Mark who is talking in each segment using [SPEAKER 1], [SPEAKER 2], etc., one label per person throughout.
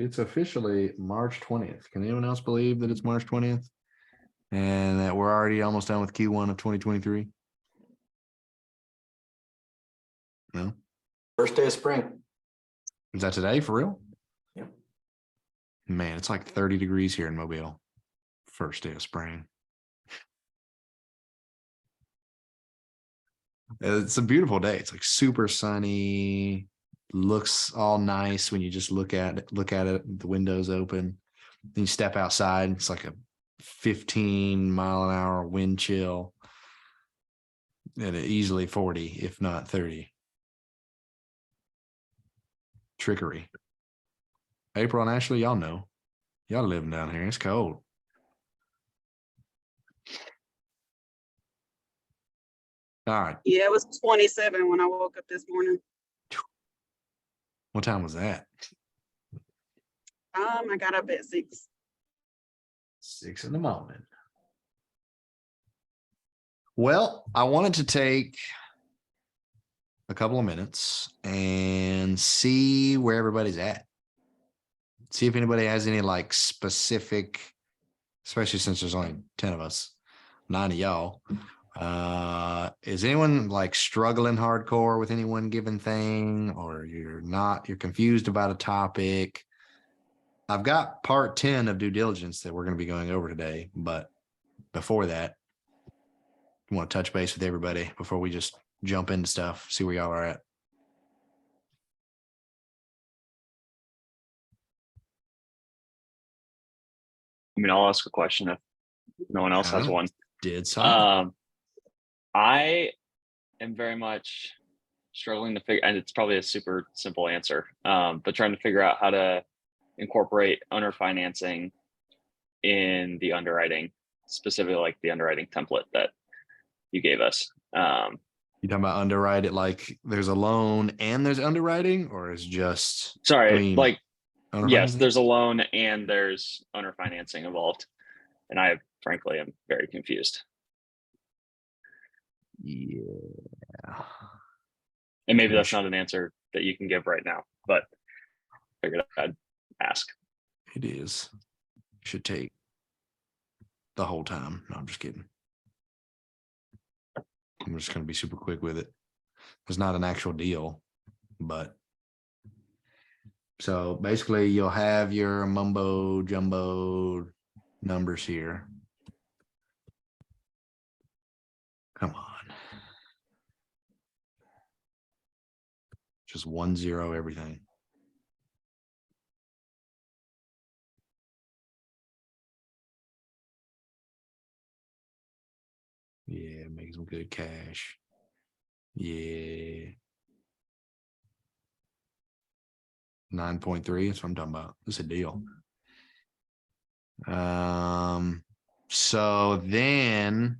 [SPEAKER 1] It's officially March 20th. Can anyone else believe that it's March 20th? And that we're already almost done with Q1 of 2023? No?
[SPEAKER 2] First day of spring.
[SPEAKER 1] Is that today for real?
[SPEAKER 2] Yep.
[SPEAKER 1] Man, it's like 30 degrees here in Mobile. First day of spring. It's a beautiful day. It's like super sunny. Looks all nice when you just look at it. The window's open. Then you step outside. It's like a 15-mile-an-hour wind chill. And easily 40, if not 30. Trickery. April and Ashley, y'all know. Y'all living down here. It's cold. All right.
[SPEAKER 3] Yeah, it was 27 when I woke up this morning.
[SPEAKER 1] What time was that?
[SPEAKER 3] I got up at 6.
[SPEAKER 1] 6 in the morning. Well, I wanted to take a couple of minutes and see where everybody's at. See if anybody has any like specific, especially since there's only 10 of us, 9 of y'all. Is anyone like struggling hardcore with any one given thing, or you're confused about a topic? I've got part 10 of due diligence that we're going to be going over today, but before that, I want to touch base with everybody before we just jump into stuff, see where y'all are at.
[SPEAKER 4] I mean, I'll ask a question if no one else has one.
[SPEAKER 1] Did something.
[SPEAKER 4] I am very much struggling to figure, and it's probably a super simple answer, but trying to figure out how to incorporate owner financing in the underwriting, specifically like the underwriting template that you gave us.
[SPEAKER 1] You talking about underwrite it like there's a loan and there's underwriting, or is just
[SPEAKER 4] yes, there's a loan and there's owner financing involved, and I frankly am very confused.
[SPEAKER 1] Yeah.
[SPEAKER 4] And maybe that's not an answer that you can give right now, but I figured I'd ask.
[SPEAKER 1] It is. Should take the whole time. No, I'm just kidding. I'm just going to be super quick with it. It's not an actual deal, but so basically you'll have your mumbo jumbo numbers here. Come on. Just 1-0 everything. Yeah, make some good cash. Yeah. 9.3, that's what I'm talking about. This is a deal. So then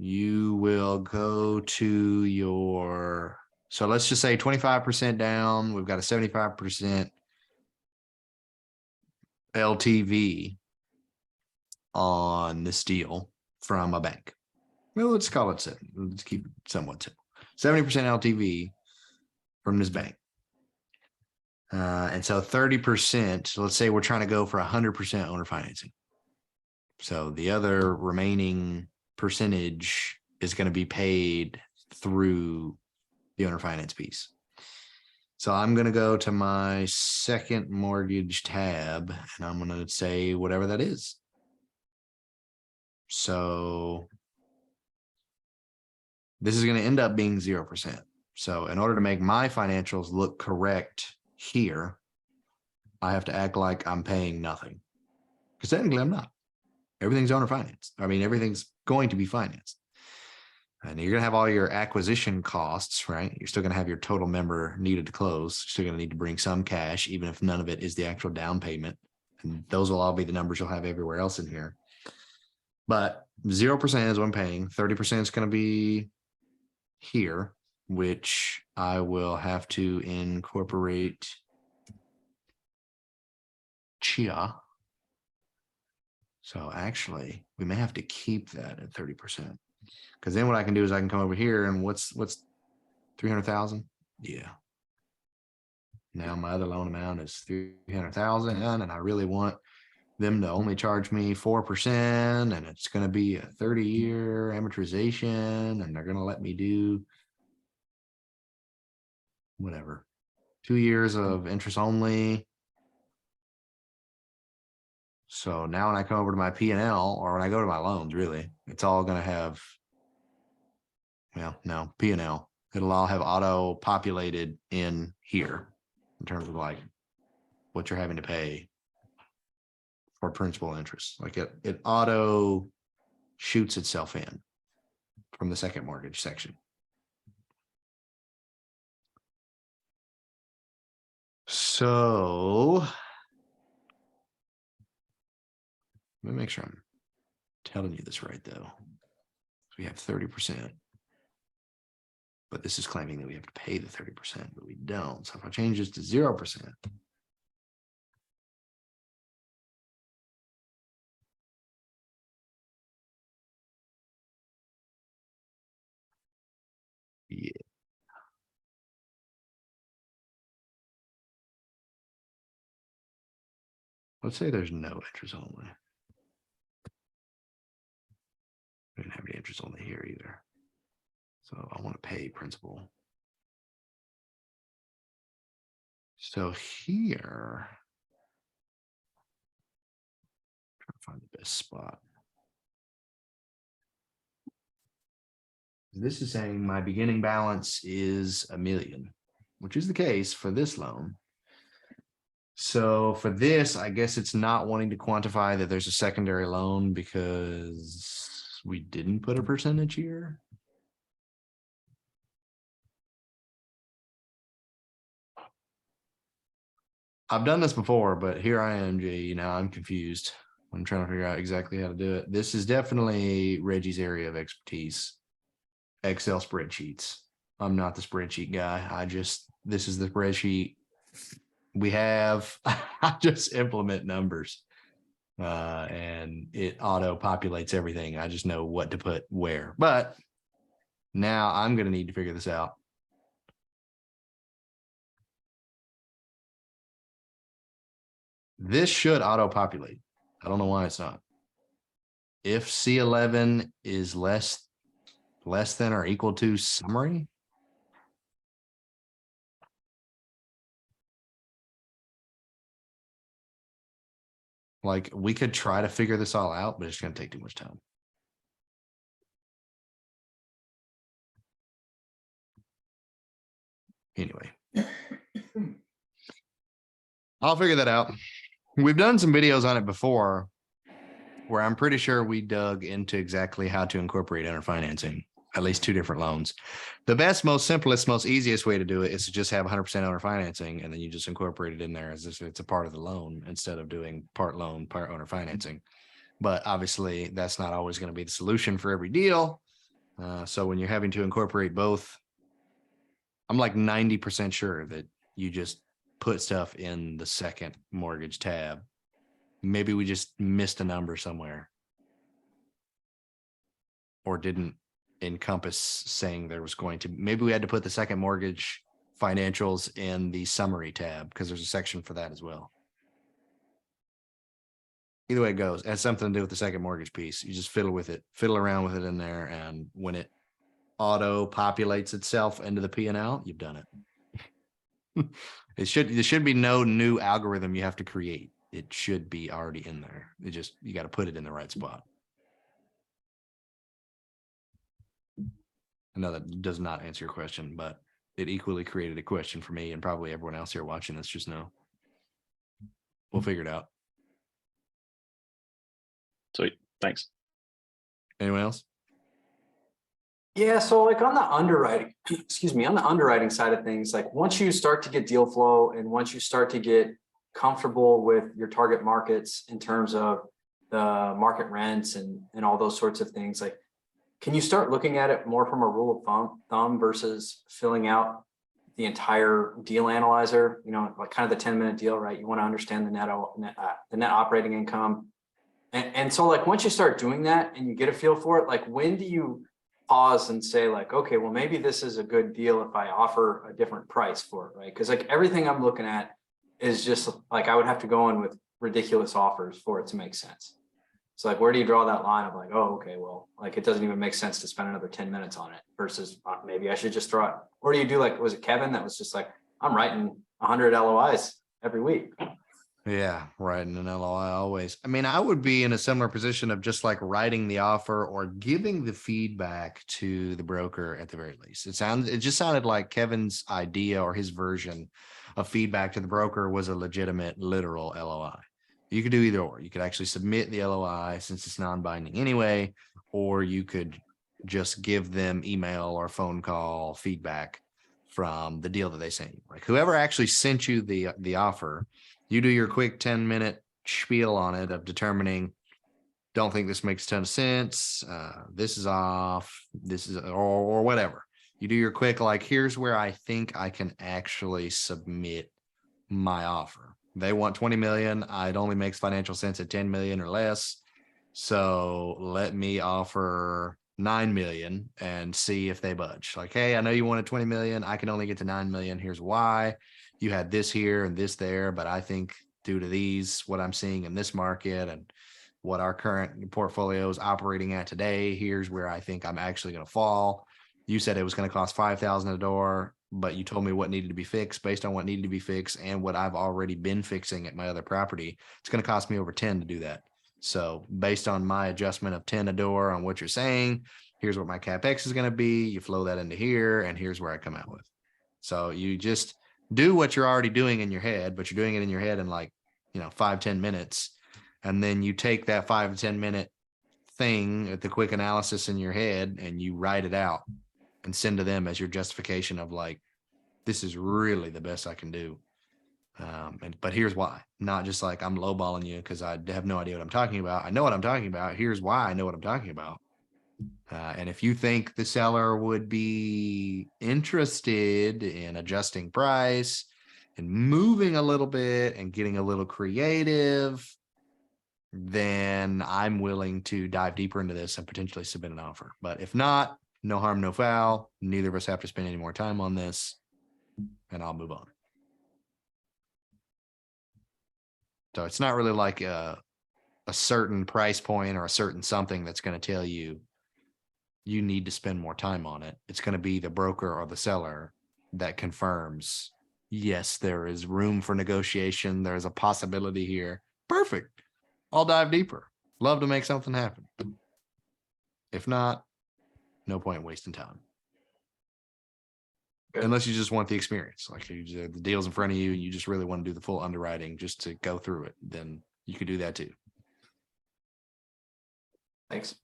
[SPEAKER 1] you will go to your, so let's just say 25% down. We've got a 75% LTV on this deal from a bank. Well, let's call it 7. Let's keep it somewhat simple. 70% LTV from this bank. And so 30%, let's say we're trying to go for 100% owner financing. So the other remaining percentage is going to be paid through the owner finance piece. So I'm going to go to my second mortgage tab and I'm going to say whatever that is. So this is going to end up being 0%. So in order to make my financials look correct here, I have to act like I'm paying nothing. Because technically I'm not. Everything's owner financed. I mean, everything's going to be financed. And you're going to have all your acquisition costs, right? You're still going to have your total member needed to close. You're still going to need to bring some cash, even if none of it is the actual down payment. And those will all be the numbers you'll have everywhere else in here. But 0% is what I'm paying. 30% is going to be here, which I will have to incorporate Chia. So actually, we may have to keep that at 30%. Because then what I can do is I can come over here and what's 300,000? Yeah. Now my other loan amount is 300,000 and I really want them to only charge me 4% and it's gonna be a 30-year amortization and they're gonna let me do whatever, 2 years of interest only. So now when I come over to my P&L or when I go to my loans, really, it's all gonna have, well, no, P&L. It'll all have auto populated in here in terms of like what you're having to pay for principal interest. Like it auto shoots itself in from the second mortgage section. So let me make sure I'm telling you this right though. We have 30%. But this is claiming that we have to pay the 30%, but we don't. So if I change this to 0%, yeah. Let's say there's no interest only. We didn't have any interest only here either. So I want to pay principal. So here, try to find the best spot. This is saying my beginning balance is $1 million, which is the case for this loan. So for this, I guess it's not wanting to quantify that there's a secondary loan because we didn't put a percentage here. I've done this before, but here I am, G. Now I'm confused. I'm trying to figure out exactly how to do it. This is definitely Reggie's area of expertise. Excel spreadsheets. I'm not the spreadsheet guy. This is the spreadsheet we have. I just implement numbers and it auto populates everything. I just know what to put where. But now I'm going to need to figure this out. This should auto populate. I don't know why it's not. If C11 is less than or equal to summary, like we could try to figure this all out, but it's going to take too much time. Anyway, I'll figure that out. We've done some videos on it before where I'm pretty sure we dug into exactly how to incorporate owner financing, at least 2 different loans. The best, most simplest, most easiest way to do it is to just have 100% owner financing, and then you just incorporate it in there as if it's a part of the loan instead of doing part loan, part owner financing. But obviously, that's not always going to be the solution for every deal. So when you're having to incorporate both, I'm like 90% sure that you just put stuff in the second mortgage tab. Maybe we just missed a number somewhere or didn't encompass saying there was going to, maybe we had to put the second mortgage financials in the summary tab because there's a section for that as well. Either way it goes, it has something to do with the second mortgage piece. You just fiddle with it, fiddle around with it in there. And when it auto populates itself into the P&L, you've done it. There should be no new algorithm you have to create. It should be already in there. You got to put it in the right spot. I know that does not answer your question, but it equally created a question for me and probably everyone else here watching this just know. We'll figure it out.
[SPEAKER 4] Sweet. Thanks.
[SPEAKER 1] Anyone else?
[SPEAKER 2] Yeah, so like on the underwriting, excuse me, on the underwriting side of things, like once you start to get deal flow and once you start to get comfortable with your target markets in terms of the market rents and all those sorts of things, like, can you start looking at it more from a rule of thumb versus filling out the entire deal analyzer, you know, like kind of the 10-minute deal, right? You want to understand the net operating income. And so like, once you start doing that and you get a feel for it, like when do you pause and say like, okay, well, maybe this is a good deal if I offer a different price for it, right? Because like everything I'm looking at is just like I would have to go in with ridiculous offers for it to make sense. So like, where do you draw that line of like, oh, okay, well, like it doesn't even make sense to spend another 10 minutes on it versus maybe I should just throw it. Or do you do like, was it Kevin that was just like, I'm writing 100 LOIs every week?
[SPEAKER 1] Yeah, writing an LOI always. I mean, I would be in a similar position of just like writing the offer or giving the feedback to the broker at the very least. It just sounded like Kevin's idea or his version of feedback to the broker was a legitimate, literal LOI. You could do either or. You could actually submit the LOI since it's non-binding anyway, or you could just give them email or phone call feedback from the deal that they sent you. Like whoever actually sent you the offer, you do your quick 10-minute spiel on it of determining, don't think this makes a ton of sense. This is off. This is or whatever. You do your quick, like, here's where I think I can actually submit my offer. They want 20 million. It only makes financial sense at 10 million or less. So let me offer 9 million and see if they budge. Like, hey, I know you wanted 20 million. I can only get to 9 million. Here's why. You had this here and this there, but I think due to these, what I'm seeing in this market and what our current portfolio is operating at today, here's where I think I'm actually going to fall. You said it was going to cost 5,000 a door, but you told me what needed to be fixed based on what needed to be fixed and what I've already been fixing at my other property. It's going to cost me over 10 to do that. So based on my adjustment of 10 a door on what you're saying, here's what my CapEx is going to be. You flow that into here, and here's where I come out with. So you just do what you're already doing in your head, but you're doing it in your head in like, 5-10 minutes. And then you take that 5 to 10 minute thing at the quick analysis in your head and you write it out and send to them as your justification of like, this is really the best I can do. But here's why, not just like I'm lowballing you because I have no idea what I'm talking about. I know what I'm talking about. Here's why I know what I'm talking about. And if you think the seller would be interested in adjusting price and moving a little bit and getting a little creative, then I'm willing to dive deeper into this and potentially submit an offer. But if not, no harm, no foul. Neither of us have to spend any more time on this, and I'll move on. So it's not really like a certain price point or a certain something that's going to tell you you need to spend more time on it. It's going to be the broker or the seller that confirms, yes, there is room for negotiation. There's a possibility here. Perfect. I'll dive deeper. Love to make something happen. If not, no point wasting time.
[SPEAKER 2] Good.
[SPEAKER 1] Unless you just want the experience, like the deal's in front of you and you just really want to do the full underwriting just to go through it, then you could do that too.
[SPEAKER 2] Thanks.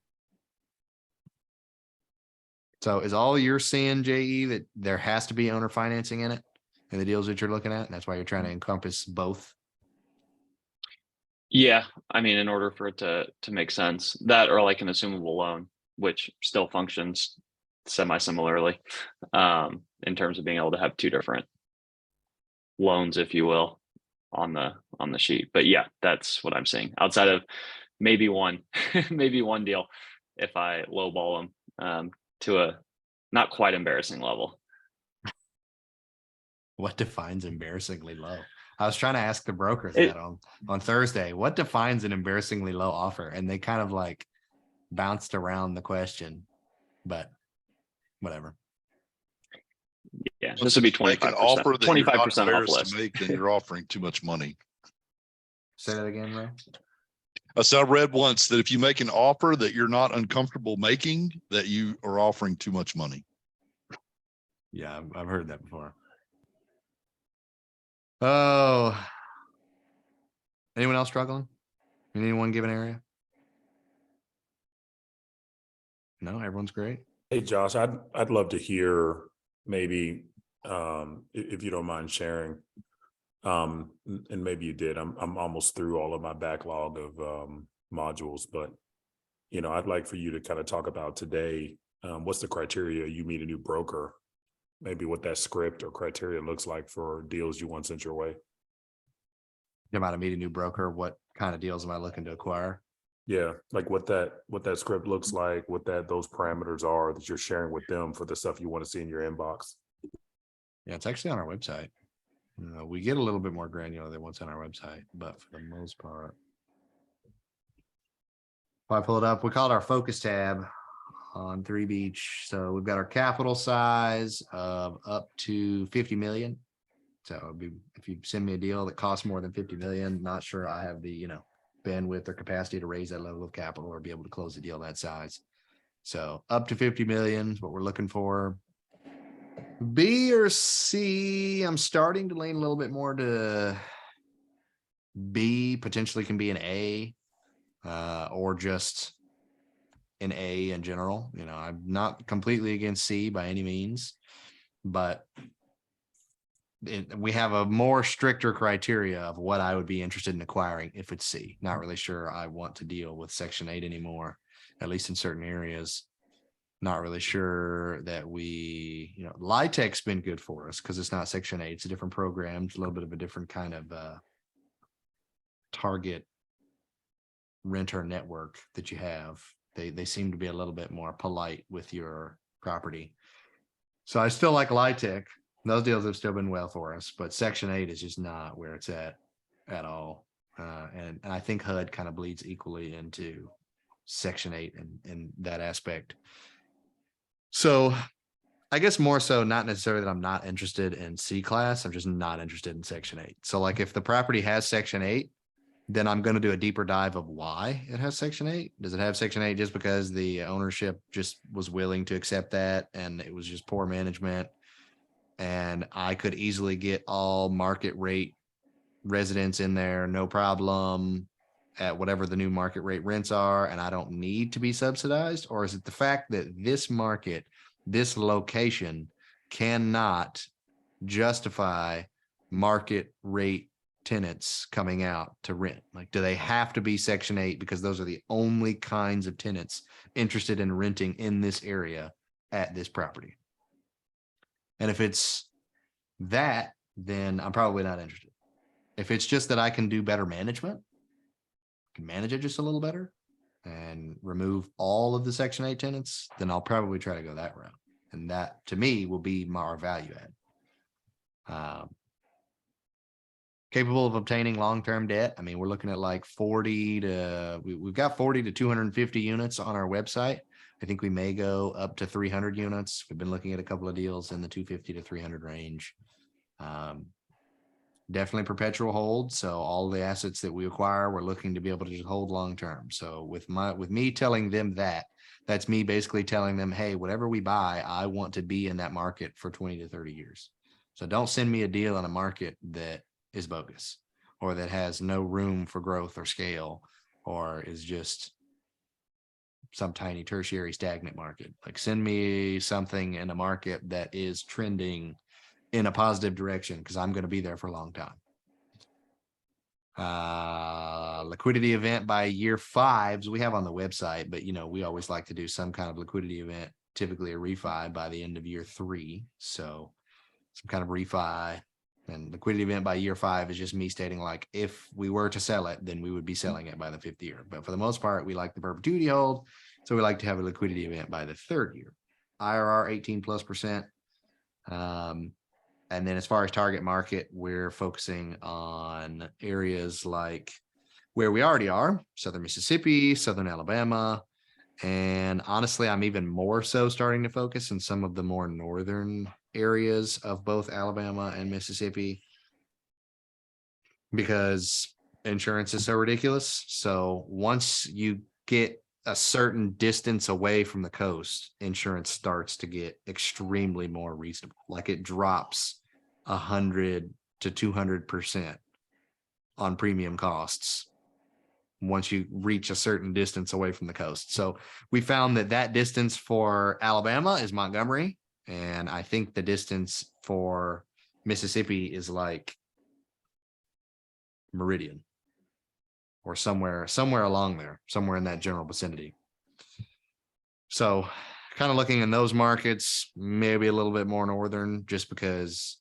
[SPEAKER 1] So is all you're seeing, JE, that there has to be owner financing in it in the deals that you're looking at? And that's why you're trying to encompass both?
[SPEAKER 4] Yeah, I mean, in order for it to make sense, that or like an assumable loan, which still functions semi-similarly, in terms of being able to have two different loans, if you will, on the sheet. But yeah, that's what I'm seeing. Outside of maybe one, maybe one deal, if I lowball them to a not quite embarrassing level.
[SPEAKER 1] What defines embarrassingly low? I was trying to ask the brokers that on Thursday. What defines an embarrassingly low offer? And they kind of like bounced around the question, but whatever.
[SPEAKER 4] Yeah, this would be 25%. 25% off list.
[SPEAKER 5] To make, then you're offering too much money.
[SPEAKER 1] Say that again, Ray.
[SPEAKER 5] So I read once that if you make an offer that you're not uncomfortable making, that you are offering too much money.
[SPEAKER 1] Yeah, I've heard that before. Oh, anyone else struggling? In any one given area? No, everyone's great.
[SPEAKER 6] Hey, Josh, I'd love to hear maybe if you don't mind sharing. And maybe you did. I'm almost through all of my backlog of modules, but I'd like for you to kind of talk about today. What's the criteria you meet a new broker? Maybe what that script or criteria looks like for deals you want sent your way.
[SPEAKER 1] About to meet a new broker. What kind of deals am I looking to acquire?
[SPEAKER 6] Yeah, like what that script looks like, what those parameters are that you're sharing with them for the stuff you want to see in your inbox.
[SPEAKER 1] Yeah, it's actually on our website. We get a little bit more granular than what's on our website, but for the most part. If I pull it up, we call it our focus tab on 3 Beach. So we've got our capital size of up to 50 million. So it'd be, if you send me a deal that costs more than 50 million, not sure I have the, bandwidth or capacity to raise that level of capital or be able to close the deal that size. So up to 50 million is what we're looking for. B or C, I'm starting to lean a little bit more to B, potentially can be an A, or just an A in general. I'm not completely against C by any means, but we have a more stricter criteria of what I would be interested in acquiring if it's C. Not really sure I want to deal with Section 8 anymore, at least in certain areas. Not really sure that we, LIHTC's been good for us because it's not Section 8. It's a different program. It's a little bit of a different kind of target renter network that you have. They seem to be a little bit more polite with your property. So I still like LIHTC. Those deals have still been well for us, but Section 8 is just not where it's at all. And I think HUD kind of bleeds equally into Section 8 in that aspect. So I guess more so not necessarily that I'm not interested in C class. I'm just not interested in Section 8. So like if the property has Section 8, then I'm going to do a deeper dive of why it has Section 8. Does it have Section 8 just because the ownership just was willing to accept that and it was just poor management? And I could easily get all market rate residents in there, no problem, at whatever the new market rate rents are, and I don't need to be subsidized? Or is it the fact that this market, this location cannot justify market rate tenants coming out to rent? Like, do they have to be Section 8 because those are the only kinds of tenants interested in renting in this area at this property? And if it's that, then I'm probably not interested. If it's just that I can do better management, can manage it just a little better and remove all of the Section 8 tenants, then I'll probably try to go that route. And that to me will be our value add. Capable of obtaining long-term debt. I mean, we're looking at like 40 to, we've got 40 to 250 units on our website. I think we may go up to 300 units. We've been looking at a couple of deals in the 250 to 300 range. Definitely perpetual hold. So all the assets that we acquire, we're looking to be able to just hold long-term. So with me telling them that, that's me basically telling them, hey, whatever we buy, I want to be in that market for 20 to 30 years. So don't send me a deal in a market that is bogus or that has no room for growth or scale or is just some tiny tertiary stagnant market. Like send me something in a market that is trending in a positive direction because I'm going to be there for a long time. Liquidity event by year 5s we have on the website, but we always like to do some kind of liquidity event, typically a refi by the end of year 3. So some kind of refi and liquidity event by year 5 is just me stating like, if we were to sell it, then we would be selling it by the 5th year. But for the most part, we like the perpetuity hold. So we like to have a liquidity event by the 3rd year. IRR 18+%. And then as far as target market, we're focusing on areas like where we already are, Southern Mississippi, Southern Alabama. And honestly, I'm even more so starting to focus in some of the more northern areas of both Alabama and Mississippi because insurance is so ridiculous. So once you get a certain distance away from the coast, insurance starts to get extremely more reasonable. Like it drops 100 to 200% on premium costs once you reach a certain distance away from the coast. So we found that distance for Alabama is Montgomery. And I think the distance for Mississippi is like Meridian or somewhere along there, somewhere in that general vicinity. So kind of looking in those markets, maybe a little bit more northern, just because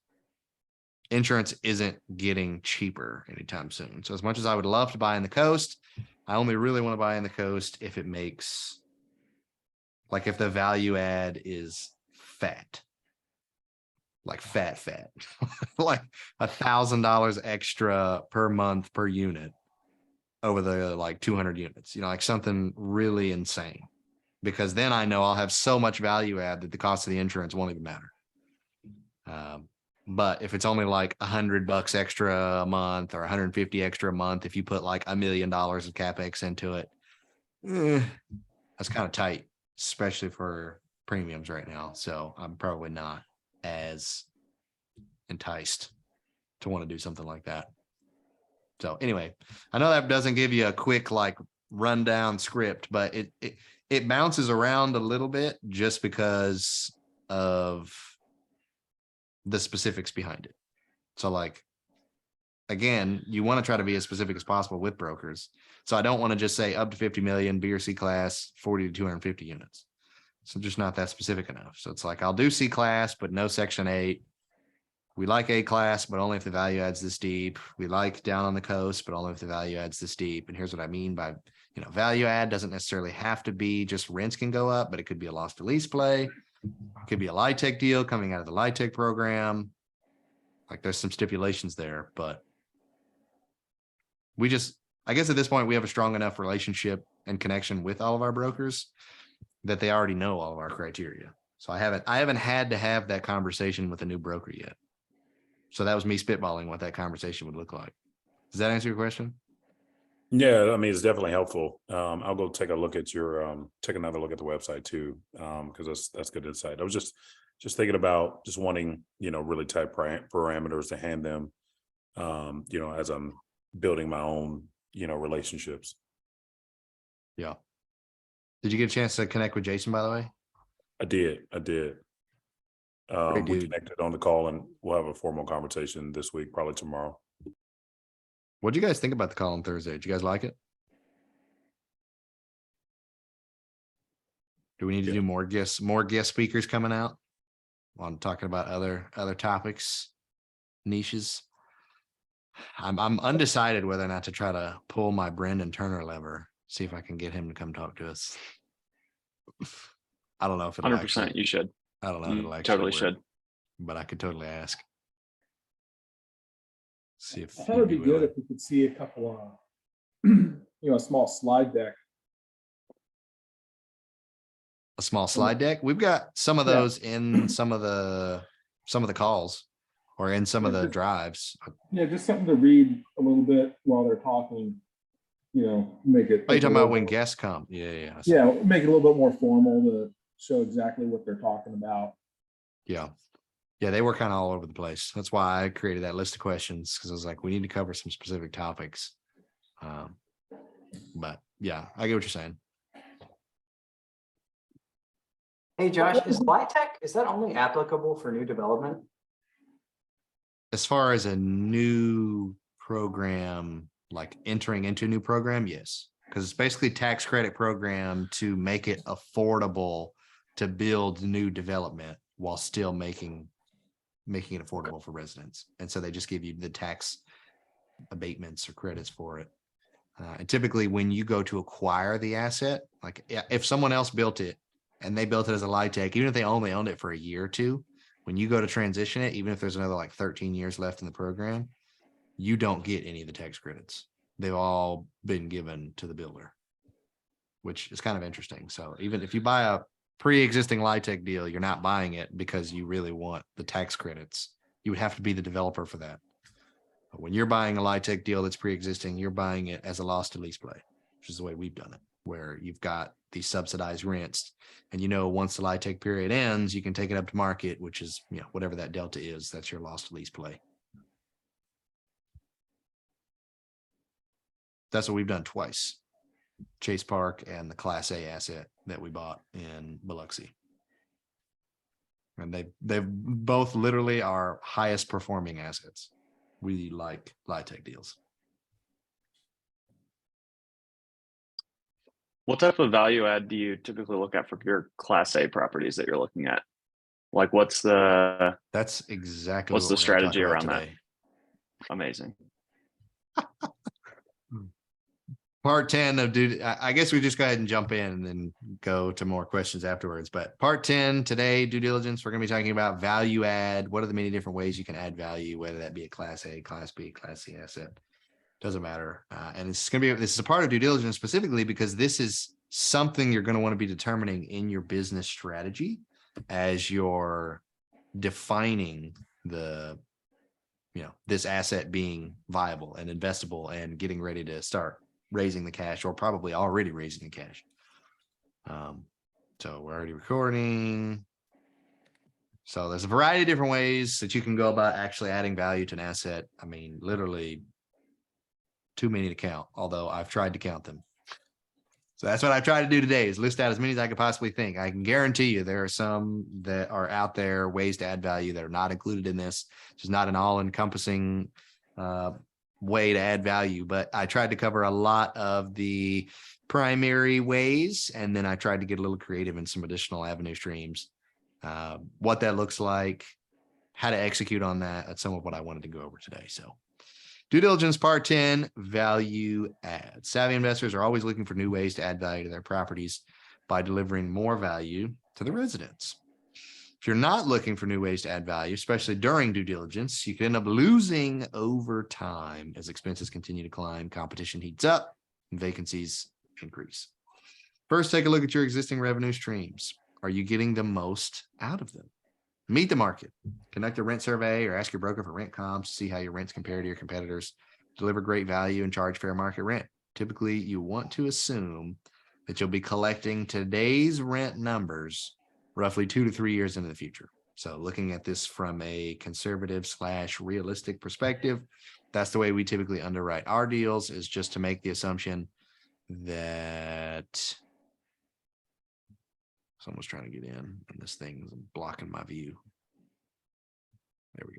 [SPEAKER 1] insurance isn't getting cheaper anytime soon. So as much as I would love to buy in the coast, I only really want to buy in the coast if it makes, like if the value add is fat. Like fat, like $1,000 extra per month per unit over the like 200 units, like something really insane. Because then I know I'll have so much value add that the cost of the insurance won't even matter. But if it's only like $100 extra a month or 150 extra a month, if you put like $1 million of CapEx into it, that's kind of tight, especially for premiums right now. So I'm probably not as enticed to want to do something like that. So anyway, I know that doesn't give you a quick like rundown script, but it bounces around a little bit just because of the specifics behind it. So like, again, you want to try to be as specific as possible with brokers. So I don't want to just say up to 50 million, B or C class, 40 to 250 units. So just not that specific enough. So it's like, I'll do C class, but no section 8. We like A class, but only if the value adds this deep. We like down on the coast, but only if the value adds this deep. And here's what I mean by, value add doesn't necessarily have to be just rents can go up, but it could be a loss to lease play. It could be a LIHTC deal coming out of the LIHTC program. Like there's some stipulations there, but I guess at this point we have a strong enough relationship and connection with all of our brokers that they already know all of our criteria. So I haven't had to have that conversation with a new broker yet. So that was me spitballing what that conversation would look like. Does that answer your question?
[SPEAKER 6] Yeah, I mean, it's definitely helpful. I'll go take a look at take another look at the website too, because that's good insight. I was just thinking about just wanting, really tight parameters to hand them, as I'm building my own, relationships.
[SPEAKER 1] Yeah. Did you get a chance to connect with Jason, by the way?
[SPEAKER 6] I did.
[SPEAKER 1] Great
[SPEAKER 6] We
[SPEAKER 1] dude.
[SPEAKER 6] connected on the call, and we'll have a formal conversation this week, probably tomorrow.
[SPEAKER 1] What do you guys think about the call on Thursday? Did you guys like it? Do we need to do more guest speakers coming out on talking about other topics, niches? I'm undecided whether or not to try to pull my Brendan Turner lever, see if I can get him to come talk to us. I don't know if it'll
[SPEAKER 4] 100%. You should.
[SPEAKER 1] I don't know if
[SPEAKER 4] You
[SPEAKER 1] it'll actually
[SPEAKER 4] totally
[SPEAKER 1] work,
[SPEAKER 4] should.
[SPEAKER 1] but I could totally ask. See if
[SPEAKER 7] I thought it'd be good if we could see a couple of, a small slide deck.
[SPEAKER 1] a small slide deck. We've got some of those in some of the calls or in some of the drives.
[SPEAKER 7] Yeah, just something to read a little bit while they're talking. Make it.
[SPEAKER 1] Are you talking about when guests come? Yeah.
[SPEAKER 7] Yeah, make it a little bit more formal to show exactly what they're talking about.
[SPEAKER 1] Yeah, they were kind of all over the place. That's why I created that list of questions, because I was like, we need to cover some specific topics. But yeah, I get what you're saying.
[SPEAKER 2] Hey, Josh, is LIHTC, is that only applicable for new development?
[SPEAKER 1] As far as a new program, like entering into a new program, yes, because it's basically tax credit program to make it affordable to build new development while still making it affordable for residents. And so they just give you the tax abatements or credits for it. And typically when you go to acquire the asset, like if someone else built it and they built it as a LIHTC, even if they only owned it for a year or two, when you go to transition it, even if there's another like 13 years left in the program, you don't get any of the tax credits. They've all been given to the builder, which is kind of interesting. So even if you buy a pre-existing LIHTC deal, you're not buying it because you really want the tax credits. You would have to be the developer for that. But when you're buying a LIHTC deal that's pre-existing, you're buying it as a loss to lease play, which is the way we've done it, where you've got these subsidized rents. And once the LIHTC period ends, you can take it up to market, which is whatever that delta is, that's your loss to lease play. That's what we've done twice. Chase Park and the Class A asset that we bought in Biloxi. And they've both literally our highest performing assets. We like LIHTC deals.
[SPEAKER 4] What type of value add do you typically look at for your Class A properties that you're looking at? Like, what's the
[SPEAKER 1] That's exactly
[SPEAKER 4] what's
[SPEAKER 1] what
[SPEAKER 4] the
[SPEAKER 1] we're gonna talk
[SPEAKER 4] strategy
[SPEAKER 1] about
[SPEAKER 4] around that?
[SPEAKER 1] today.
[SPEAKER 4] amazing.
[SPEAKER 1] Part 10 of I guess we just go ahead and jump in and then go to more questions afterwards. But part 10 today, due diligence, we're going to be talking about value add. What are the many different ways you can add value, whether that be a class A, class B, class C asset, doesn't matter. And it's going to be, this is a part of due diligence specifically because this is something you're going to want to be determining in your business strategy as you're defining the, this asset being viable and investable and getting ready to start raising the cash, or probably already raising the cash. So we're already recording. So there's a variety of different ways that you can go about actually adding value to an asset. I mean, literally too many to count, although I've tried to count them. So that's what I've tried to do today, is list out as many as I could possibly think. I can guarantee you there are some that are out there, ways to add value that are not included in this. It's not an all-encompassing way to add value, but I tried to cover a lot of the primary ways, and then I tried to get a little creative in some additional avenue streams. What that looks like, how to execute on that, that's some of what I wanted to go over today. So due diligence part 10, value add. Savvy investors are always looking for new ways to add value to their properties by delivering more value to the residents. If you're not looking for new ways to add value, especially during due diligence, you can end up losing over time as expenses continue to climb, competition heats up, and vacancies increase. First, take a look at your existing revenue streams. Are you getting the most out of them? Meet the market. Conduct a rent survey or ask your broker for rent comps to see how your rents compare to your competitors. Deliver great value and charge fair market rent. Typically, you want to assume that you'll be collecting today's rent numbers roughly 2 to 3 years into the future. So looking at this from a conservative / realistic perspective, that's the way we typically underwrite our deals, is just to make the assumption that someone's trying to get in and this thing is blocking my view. There we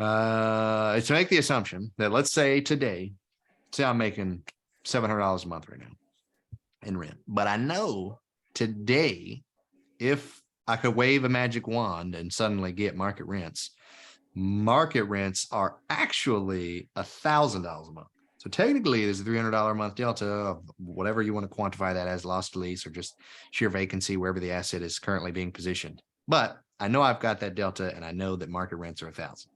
[SPEAKER 1] go. It's to make the assumption that, let's say today, say I'm making $700 a month right now in rent, but I know today, if I could wave a magic wand and suddenly get market rents are actually $1,000 a month. So technically there's a $300 a month delta of whatever you want to quantify that as, lost to lease or just sheer vacancy wherever the asset is currently being positioned. But I know I've got that delta, and I know that market rents are $1,000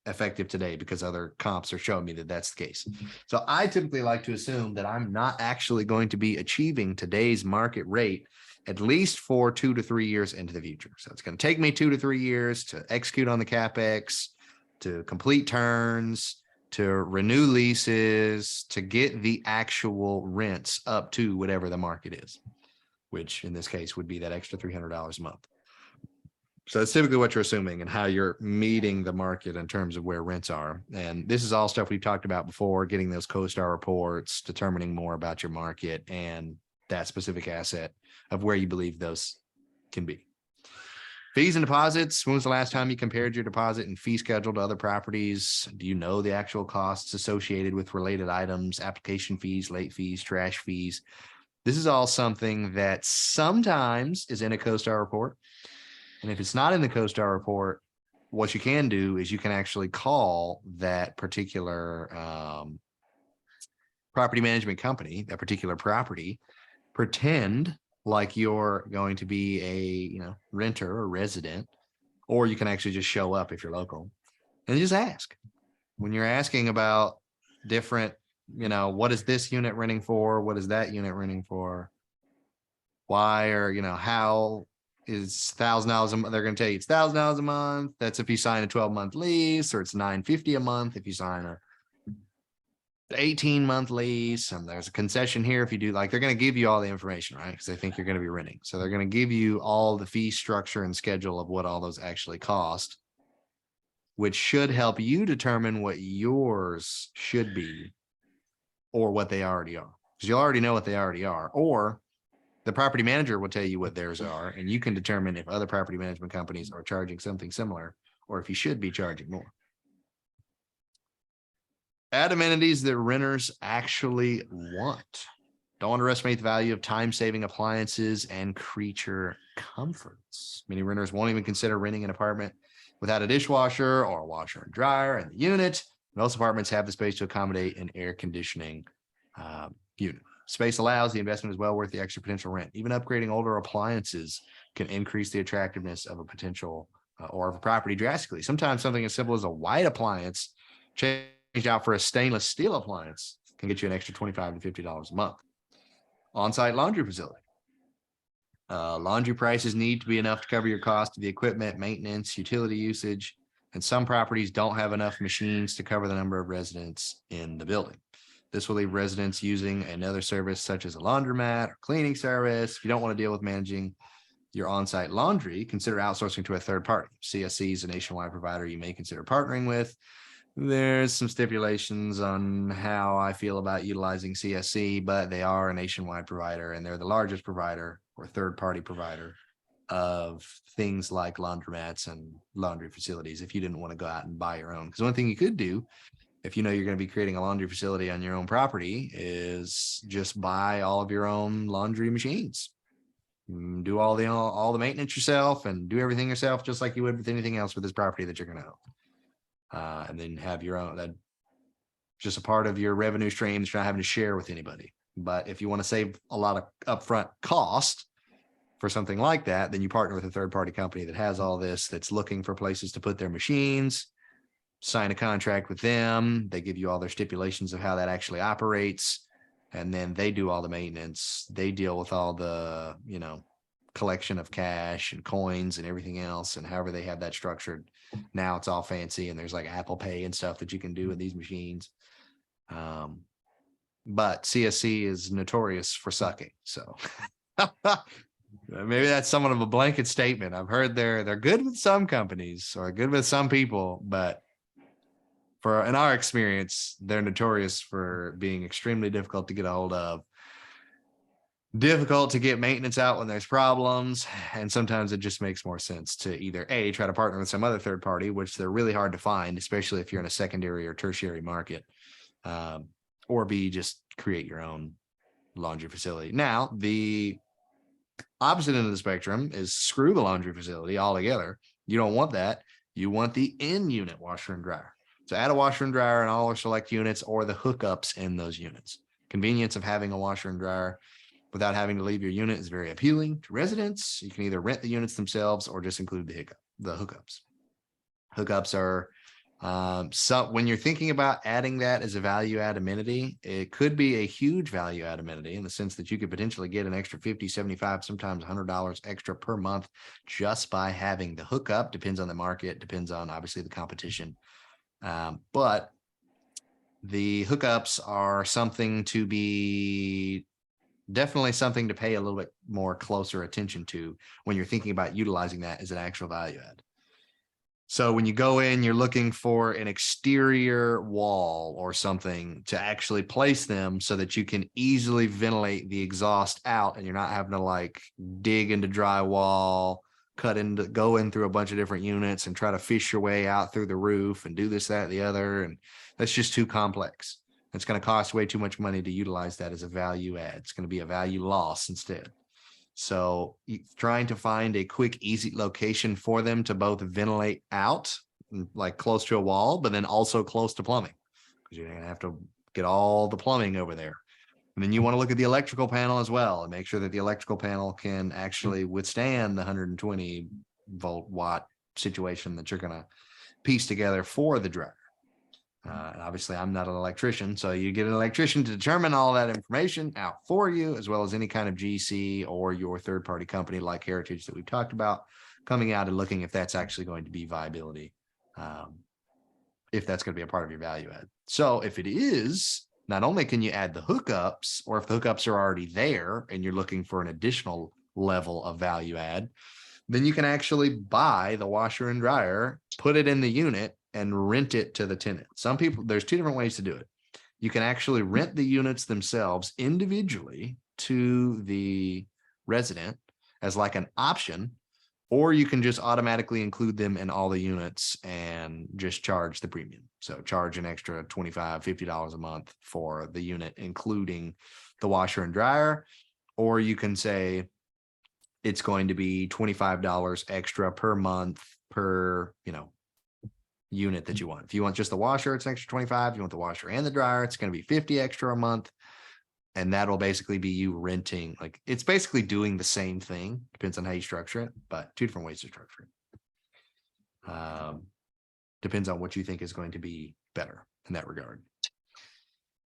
[SPEAKER 1] effective today because other comps are showing me that that's the case. So I typically like to assume that I'm not actually going to be achieving today's market rate at least for 2 to 3 years into the future. So it's going to take me 2 to 3 years to execute on the CapEx, to complete turns, to renew leases, to get the actual rents up to whatever the market is, which in this case would be that extra $300 a month. So that's typically what you're assuming and how you're meeting the market in terms of where rents are. And this is all stuff we've talked about before, getting those CoStar reports, determining more about your market and that specific asset of where you believe those can be. Fees and deposits. When was the last time you compared your deposit and fee schedule to other properties? Do you know the actual costs associated with related items, application fees, late fees, trash fees? This is all something that sometimes is in a CoStar report. And if it's not in the CoStar report, what you can do is you can actually call that particular property management company, that particular property, pretend like you're going to be a renter or resident, or you can actually just show up if you're local and just ask. When you're asking about different, what is this unit renting for? What is that unit renting for? Why, or how is $1,000 a month? They're going to tell you it's $1,000 a month. That's if you sign a 12-month lease, or it's $950 a month if you sign a 18-month lease. And there's a concession here if you do, like, they're going to give you all the information, right? Because they think you're going to be renting. So they're going to give you all the fee structure and schedule of what all those actually cost, which should help you determine what yours should be or what they already are. Because you'll already know what they already are, or the property manager will tell you what theirs are, and you can determine if other property management companies are charging something similar or if you should be charging more. Add amenities that renters actually want. Don't underestimate the value of time-saving appliances and creature comforts. Many renters won't even consider renting an apartment without a dishwasher or a washer and dryer in the unit. Most apartments have the space to accommodate an air conditioning unit. Space allows, the investment is well worth the extra potential rent. Even upgrading older appliances can increase the attractiveness of a potential or of a property drastically. Sometimes something as simple as a white appliance changed out for a stainless steel appliance can get you an extra $25 to $50 a month. On-site laundry facility. Laundry prices need to be enough to cover your cost of the equipment, maintenance, utility usage, and some properties don't have enough machines to cover the number of residents in the building. This will leave residents using another service such as a laundromat or cleaning service. If you don't want to deal with managing your on-site laundry, consider outsourcing to a third party. CSC is a nationwide provider you may consider partnering with. There's some stipulations on how I feel about utilizing CSC, but they are a nationwide provider and they're the largest provider or third-party provider of things like laundromats and laundry facilities if you didn't want to go out and buy your own. Because one thing you could do if you know you're going to be creating a laundry facility on your own property is just buy all of your own laundry machines. Do all the maintenance yourself and do everything yourself, just like you would with anything else with this property that you're going to own. And then have your own, that just a part of your revenue stream that you're not having to share with anybody. But if you want to save a lot of upfront cost for something like that, then you partner with a third party company that has all this, that's looking for places to put their machines, sign a contract with them. They give you all their stipulations of how that actually operates. And then they do all the maintenance. They deal with all the, collection of cash and coins and everything else. And however they have that structured, now it's all fancy. And there's like Apple Pay and stuff that you can do with these machines. But CSC is notorious for sucking. So maybe that's somewhat of a blanket statement. I've heard they're good with some companies or good with some people, but in our experience, they're notorious for being extremely difficult to get a hold of, difficult to get maintenance out when there's problems. And sometimes it just makes more sense to either A, try to partner with some other third party, which they're really hard to find, especially if you're in a secondary or tertiary market, or B, just create your own laundry facility. Now, the opposite end of the spectrum is screw the laundry facility altogether. You don't want that. You want the in-unit washer and dryer. So add a washer and dryer in all our select units or the hookups in those units. Convenience of having a washer and dryer without having to leave your unit is very appealing to residents. You can either rent the units themselves or just include the hookups. Hookups are when you're thinking about adding that as a value add amenity, it could be a huge value add amenity in the sense that you could potentially get an extra 50, 75, sometimes $100 extra per month just by having the hookup. Depends on the market, depends on obviously the competition. But the hookups are something to be definitely something to pay a little bit more closer attention to when you're thinking about utilizing that as an actual value add. So when you go in, you're looking for an exterior wall or something to actually place them so that you can easily ventilate the exhaust out and you're not having to like dig into drywall, go in through a bunch of different units and try to fish your way out through the roof and do this, that, the other. And that's just too complex. It's going to cost way too much money to utilize that as a value add. It's going to be a value loss instead. So trying to find a quick, easy location for them to both ventilate out, like close to a wall, but then also close to plumbing, because you're going to have to get all the plumbing over there. And then you want to look at the electrical panel as well and make sure that the electrical panel can actually withstand the 120 watt situation that you're going to piece together for the dryer. And obviously I'm not an electrician, so you get an electrician to determine all that information out for you, as well as any kind of GC or your third-party company like Heritage that we've talked about, coming out and looking if that's actually going to be viability, if that's going to be a part of your value add. So if it is, not only can you add the hookups, or if the hookups are already there and you're looking for an additional level of value add, then you can actually buy the washer and dryer, put it in the unit, and rent it to the tenant. Some people, there's two different ways to do it. You can actually rent the units themselves individually to the resident as like an option Or you can just automatically include them in all the units and just charge the premium. So charge an extra $25, $50 a month for the unit, including the washer and dryer. Or you can say it's going to be $25 extra per month per, unit that you want. If you want just the washer, it's an extra 25. You want the washer and the dryer, it's going to be 50 extra a month. And that'll basically be you renting. Like, it's basically doing the same thing. Depends on how you structure it, but two different ways to structure it. Depends on what you think is going to be better in that regard.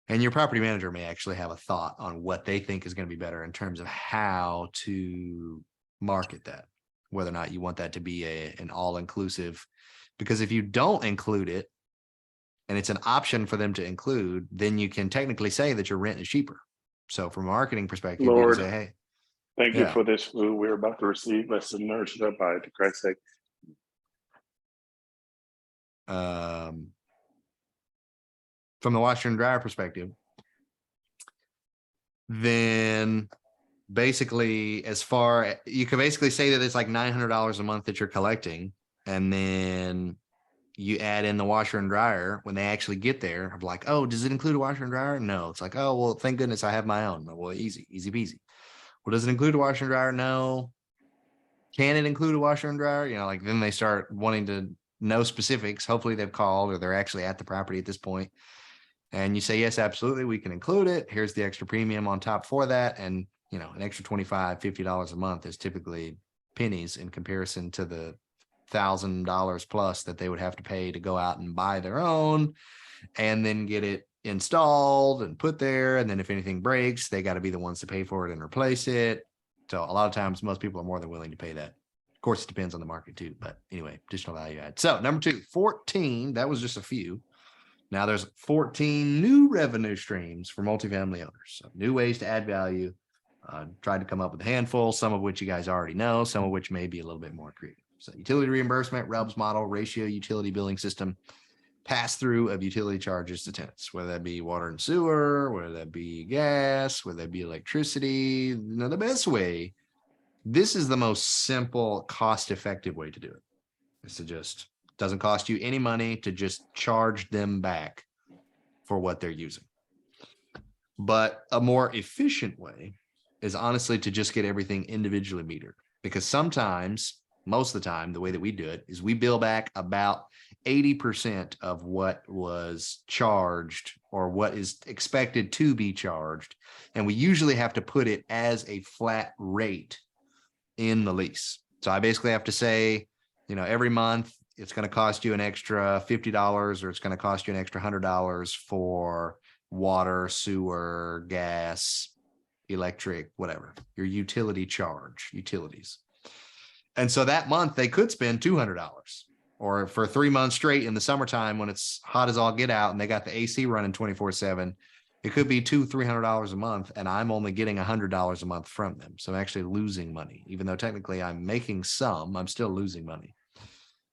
[SPEAKER 1] And your property manager may actually have a thought on what they think is going to be better in terms of how to market that, whether or not you want that to be an all-inclusive. Because if you don't include it, and it's an option for them to include, then you can technically say that your rent is cheaper. So from a marketing perspective, you
[SPEAKER 8] Lord,
[SPEAKER 1] can say, hey,
[SPEAKER 8] thank you
[SPEAKER 1] yeah.
[SPEAKER 8] for this food we're about to receive. Let's nourish it up by it, to Christ's sake.
[SPEAKER 1] From the washer and dryer perspective, then basically you can basically say that it's like $900 a month that you're collecting, and then you add in the washer and dryer when they actually get there. I'm like, oh, does it include a washer and dryer? No. It's like, oh, well, thank goodness I have my own. Well, easy peasy. Well, does it include a washer and dryer? No. Can it include a washer and dryer? Like then they start wanting to know specifics. Hopefully they've called or they're actually at the property at this point. And you say, yes, absolutely, we can include it. Here's the extra premium on top for that. And, an extra $25, $50 a month is typically pennies in comparison to the $1,000 plus that they would have to pay to go out and buy their own and then get it installed and put there. And then if anything breaks, they got to be the ones to pay for it and replace it. So a lot of times, most people are more than willing to pay that. Of course, it depends on the market too. But anyway, additional value add. So number 2, 14, that was just a few. Now there's 14 new revenue streams for multifamily owners. So new ways to add value. Tried to come up with a handful, some of which you guys already know, some of which may be a little bit more creative. So utility reimbursement, REBS model, ratio utility billing system, pass through of utility charges to tenants, whether that be water and sewer, whether that be gas, whether that be electricity. The best way, this is the most simple, cost-effective way to do it. Is to just, doesn't cost you any money to just charge them back for what they're using. But a more efficient way is honestly to just get everything individually metered, because sometimes, most of the time, the way that we do it is we bill back about 80% of what was charged or what is expected to be charged. And we usually have to put it as a flat rate in the lease. So I basically have to say, every month it's going to cost you an extra $50 or it's going to cost you an extra $100 for water, sewer, gas, electric, whatever, your utility charge, utilities. And so that month they could spend $200, or for 3 months straight in the summertime when it's hot as all get out and they got the AC running 24/7, it could be $200-300 a month. And I'm only getting $100 a month from them. So I'm actually losing money, even though technically I'm making some, I'm still losing money.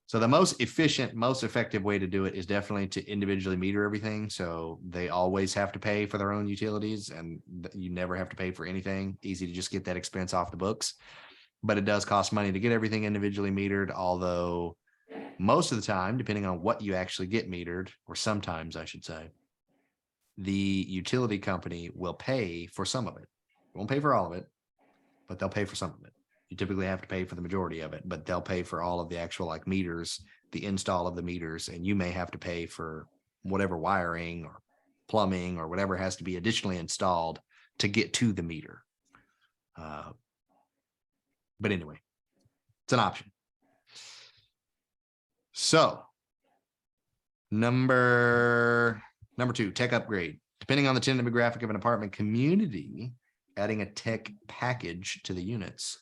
[SPEAKER 1] So the most efficient, most effective way to do it is definitely to individually meter everything. So they always have to pay for their own utilities and you never have to pay for anything. Easy to just get that expense off the books. But it does cost money to get everything individually metered, although most of the time, depending on what you actually get metered, or sometimes I should say, the utility company will pay for some of it. It won't pay for all of it, but they'll pay for some of it. You typically have to pay for the majority of it, but they'll pay for all of the actual meters, the install of the meters, and you may have to pay for whatever wiring or plumbing or whatever has to be additionally installed to get to the meter. But anyway, it's an option. So number 2, tech upgrade. Depending on the tenant demographic of an apartment community, adding a tech package to the units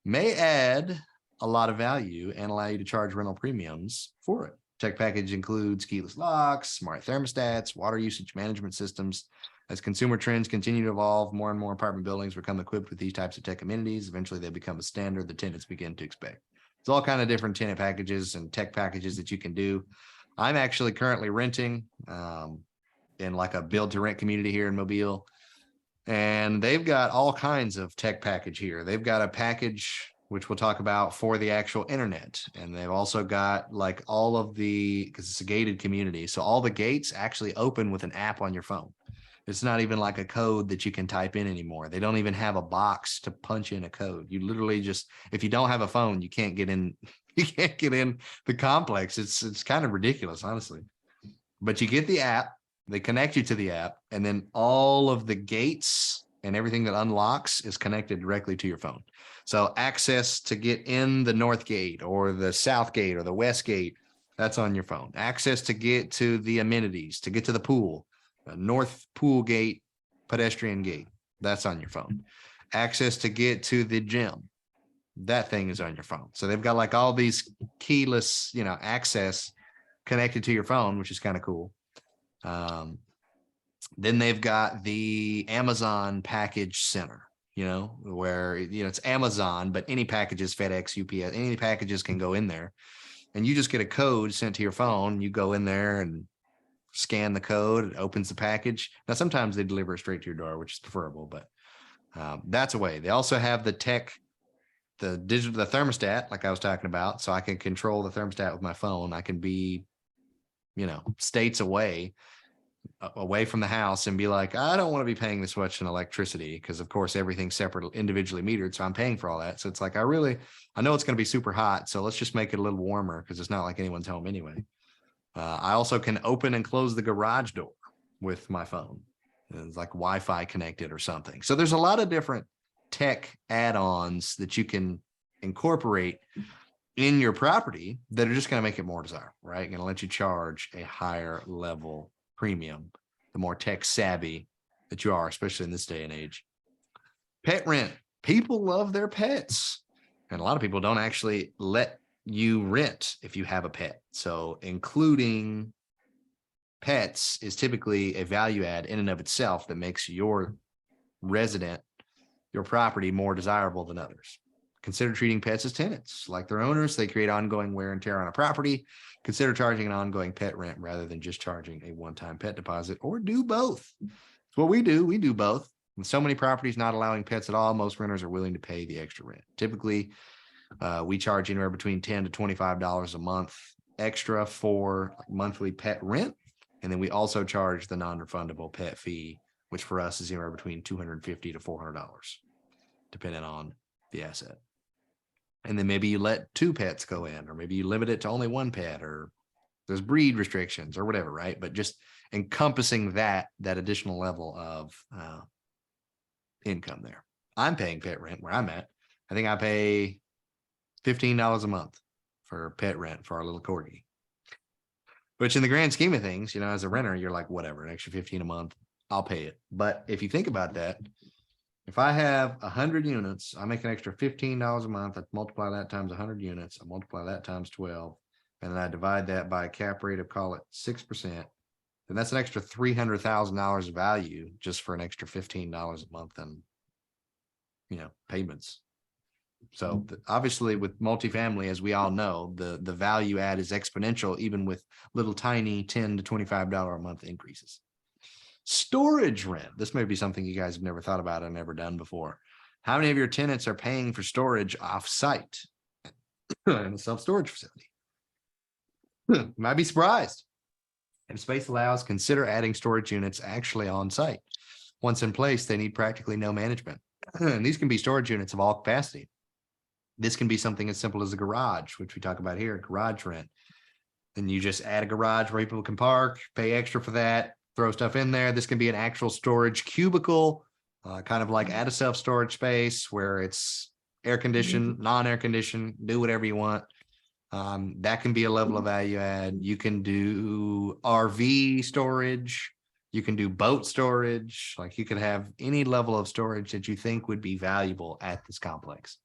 [SPEAKER 1] may add a lot of value and allow you to charge rental premiums for it. Tech package includes keyless locks, smart thermostats, water usage management systems. As consumer trends continue to evolve, more and more apartment buildings become equipped with these types of tech amenities. Eventually, they become a standard that tenants begin to expect. It's all kind of different tenant packages and tech packages that you can do. I'm actually currently renting in like a build to rent community here in Mobile. And they've got all kinds of tech package here. They've got a package which we'll talk about for the actual internet. And they've also got like all of the, because it's a gated community. So all the gates actually open with an app on your phone. It's not even like a code that you can type in anymore. They don't even have a box to punch in a code. You literally just, if you don't have a phone, you can't get in, you can't get in the complex. It's kind of ridiculous, honestly. But you get the app, they connect you to the app, and then all of the gates and everything that unlocks is connected directly to your phone. So access to get in the north gate or the south gate or the west gate, that's on your phone. Access to get to the amenities, to get to the pool, north pool gate, pedestrian gate, that's on your phone. Access to get to the gym, that thing is on your phone. So they've got like all these keyless, access connected to your phone, which is kind of cool. Then they've got the Amazon package center, where, it's Amazon, but any packages, FedEx, UPS, any packages can go in there, and you just get a code sent to your phone. You go in there and scan the code, it opens the package. Now, sometimes they deliver it straight to your door, which is preferable, but that's a way. They also have the thermostat, like I was talking about, so I can control the thermostat with my phone. I can be, states away from the house and be like, I don't want to be paying this much in electricity, because of course everything's separate, individually metered. So I'm paying for all that. So it's like, I know it's going to be super hot. So let's just make it a little warmer, because it's not like anyone's home anyway. I also can open and close the garage door with my phone. It's like Wi-Fi connected or something. So there's a lot of different tech add-ons that you can incorporate in your property that are just going to make it more desirable, right? Going to let you charge a higher level premium, the more tech savvy that you are, especially in this day and age. Pet rent. People love their pets. And a lot of people don't actually let you rent if you have a pet. So including pets is typically a value add in and of itself that makes your resident, your property, more desirable than others. Consider treating pets as tenants. Like their owners, they create ongoing wear and tear on a property. Consider charging an ongoing pet rent rather than just charging a one-time pet deposit, or do both. It's what we do. We do both. With so many properties not allowing pets at all, most renters are willing to pay the extra rent. Typically, we charge anywhere between $10 to $25 a month extra for monthly pet rent. And then we also charge the non-refundable pet fee, which for us is anywhere between $250 to $400, depending on the asset. And then maybe you let 2 pets go in, or maybe you limit it to only 1 pet, or there's breed restrictions or whatever, right? But just encompassing that additional level of income there. I'm paying pet rent where I'm at. I think I pay $15 a month for pet rent for our little corgi. Which in the grand scheme of things, as a renter, you're like, whatever, an extra $15 a month, I'll pay it. But if you think about that, if I have 100 units, I make an extra $15 a month. I multiply that times 100 units. I multiply that times 12. And then I divide that by a cap rate of, call it 6%. Then that's an extra $300,000 of value just for an extra $15 a month and, payments. So obviously with multifamily, as we all know, the value add is exponential, even with little tiny $10 to $25 a month increases. Storage rent. This may be something you guys have never thought about and never done before. How many of your tenants are paying for storage off-site in a self-storage facility? Might be surprised. If space allows, consider adding storage units actually on site. Once in place, they need practically no management. And these can be storage units of all capacity. This can be something as simple as a garage, which we talk about here, garage rent. Then you just add a garage where people can park, pay extra for that, throw stuff in there. This can be an actual storage cubicle, kind of like add a self-storage space where it's air conditioned, non-air conditioned, do whatever you want. That can be a level of value add. You can do RV storage. You can do boat storage. Like you could have any level of storage that you think would be valuable at this complex.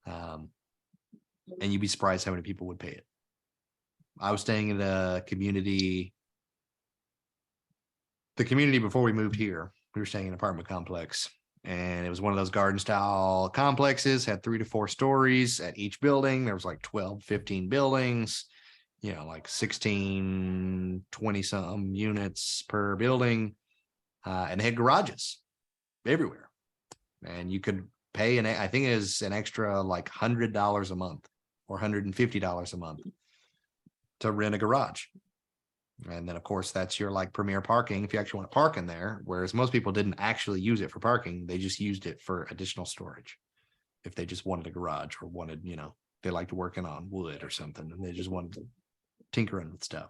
[SPEAKER 1] And you'd be surprised how many people would pay it. I was staying in a community. The community before we moved here, we were staying in an apartment complex, and it was one of those garden style complexes, had 3 to 4 stories at each building. There was like 12, 15 buildings, like 16, 20 some units per building. And they had garages everywhere. And you could pay I think it is an extra like $100 a month or $150 a month to rent a garage. And then of course that's your like premier parking if you actually want to park in there, whereas most people didn't actually use it for parking. They just used it for additional storage. If they just wanted a garage or wanted, they liked working on wood or something and they just wanted tinkering with stuff.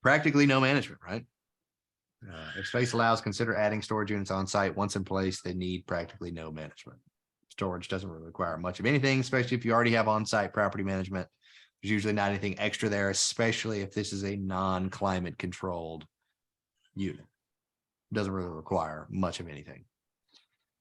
[SPEAKER 1] Practically no management, right? If space allows, consider adding storage units on site. Once in place, they need practically no management. Storage doesn't really require much of anything, especially if you already have on-site property management. There's usually not anything extra there, especially if this is a non-climate controlled unit. Doesn't really require much of anything.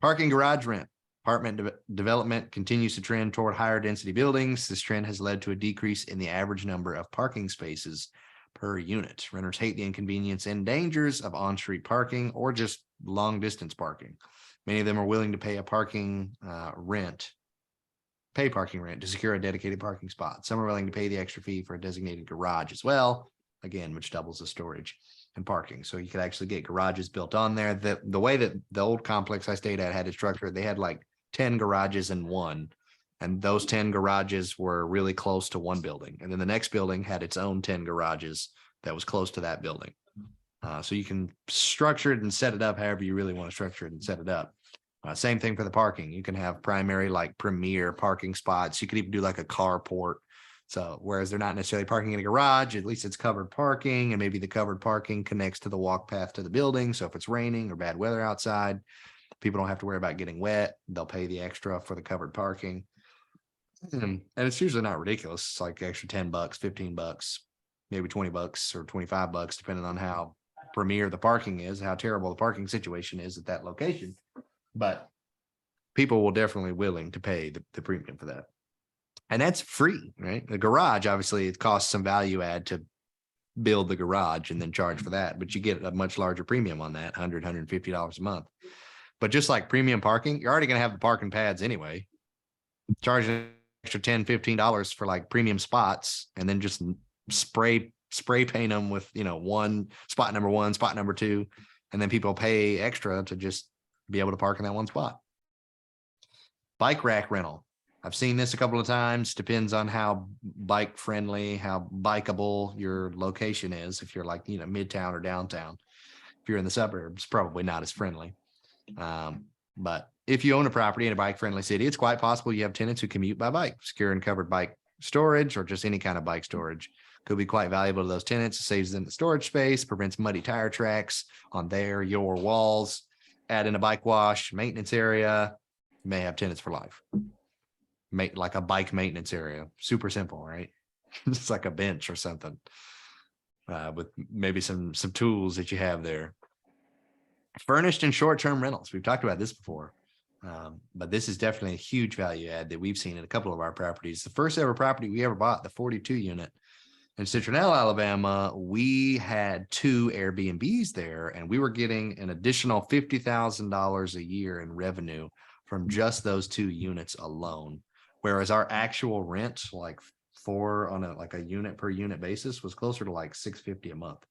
[SPEAKER 1] Parking garage rent. Apartment development continues to trend toward higher density buildings. This trend has led to a decrease in the average number of parking spaces per unit. Renters hate the inconvenience and dangers of on-street parking or just long distance parking. Many of them are willing to pay parking rent to secure a dedicated parking spot. Some are willing to pay the extra fee for a designated garage as well, again, which doubles the storage and parking. So you could actually get garages built on there. The way that the old complex I stayed at had it structured, they had like 10 garages in one. And those 10 garages were really close to one building. And then the next building had its own 10 garages that was close to that building. So you can structure it and set it up however you really want to structure it and set it up. Same thing for the parking. You can have primary, like premier parking spots. You could even do like a carport. So whereas they're not necessarily parking in a garage, at least it's covered parking, and maybe the covered parking connects to the walk path to the building. So if it's raining or bad weather outside, people don't have to worry about getting wet. They'll pay the extra for the covered parking. And it's usually not ridiculous. It's like extra $10, $15, maybe $20 or $25, depending on how premier the parking is, how terrible the parking situation is at that location. But people will definitely willing to pay the premium for that. And that's free, right? The garage, obviously, it costs some value add to build the garage and then charge for that, but you get a much larger premium on that, $100, $150 a month. But just like premium parking, you're already going to have the parking pads anyway. Charge an extra $10, $15 for like premium spots, and then just spray paint them with, one spot number 1, spot number 2, and then people pay extra to just be able to park in that one spot. Bike rack rental. I've seen this a couple of times. Depends on how bike friendly, how bikeable your location is. If you're like, midtown or downtown, if you're in the suburbs, probably not as friendly. But if you own a property in a bike friendly city, it's quite possible you have tenants who commute by bike. Secure and covered bike storage or just any kind of bike storage could be quite valuable to those tenants. It saves them the storage space, prevents muddy tire tracks on your walls. Add in a bike wash, maintenance area. You may have tenants for life. Make like a bike maintenance area. Super simple, right? It's like a bench or something with maybe some tools that you have there. Furnished and short-term rentals. We've talked about this before, but this is definitely a huge value add that we've seen in a couple of our properties. The first ever property we ever bought, the 42 unit in Citronelle, Alabama, we had 2 Airbnbs there, and we were getting an additional $50,000 a year in revenue from just those 2 units alone. Whereas our actual rent, like on a unit per unit basis, was closer to like $650 a month.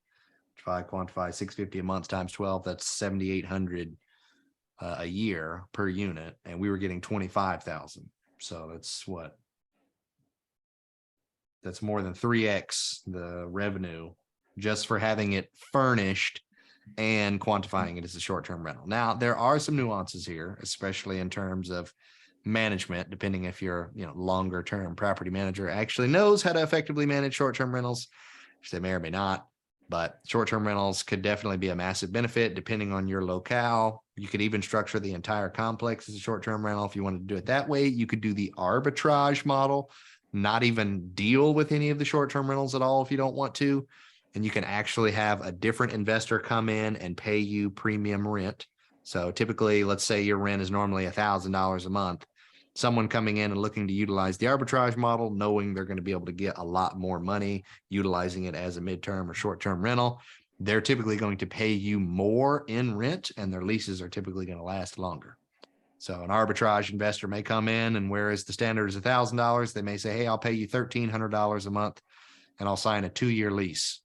[SPEAKER 1] If I quantify $650 a month times 12, that's $7,800 a year per unit, and we were getting $25,000. So that's more than 3x the revenue just for having it furnished and quantifying it as a short-term rental. Now, there are some nuances here, especially in terms of management, depending if your longer term property manager actually knows how to effectively manage short-term rentals, which they may or may not. But short-term rentals could definitely be a massive benefit depending on your locale. You could even structure the entire complex as a short-term rental if you wanted to do it that way. You could do the arbitrage model, not even deal with any of the short-term rentals at all if you don't want to. And you can actually have a different investor come in and pay you premium rent. So typically, let's say your rent is normally $1,000 a month. Someone coming in and looking to utilize the arbitrage model, knowing they're going to be able to get a lot more money utilizing it as a midterm or short-term rental, they're typically going to pay you more in rent, and their leases are typically going to last longer. So an arbitrage investor may come in, and whereas the standard is $1,000, they may say, hey, I'll pay you $1,300 a month, and I'll sign a 2-year lease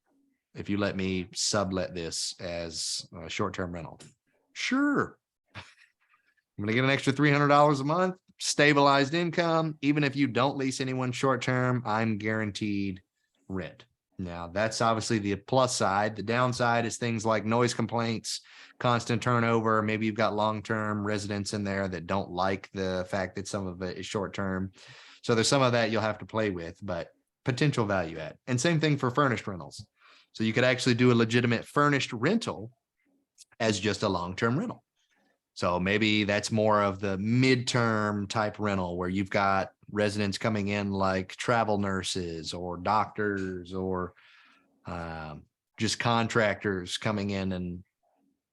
[SPEAKER 1] if you let me sublet this as a short-term rental. Sure. I'm going to get an extra $300 a month, stabilized income. Even if you don't lease anyone short term, I'm guaranteed rent. Now, that's obviously the plus side. The downside is things like noise complaints, constant turnover. Maybe you've got long-term residents in there that don't like the fact that some of it is short-term. So there's some of that you'll have to play with, but potential value add. And same thing for furnished rentals. So you could actually do a legitimate furnished rental as just a long-term rental. So maybe that's more of the midterm type rental where you've got residents coming in like travel nurses or doctors or just contractors coming in and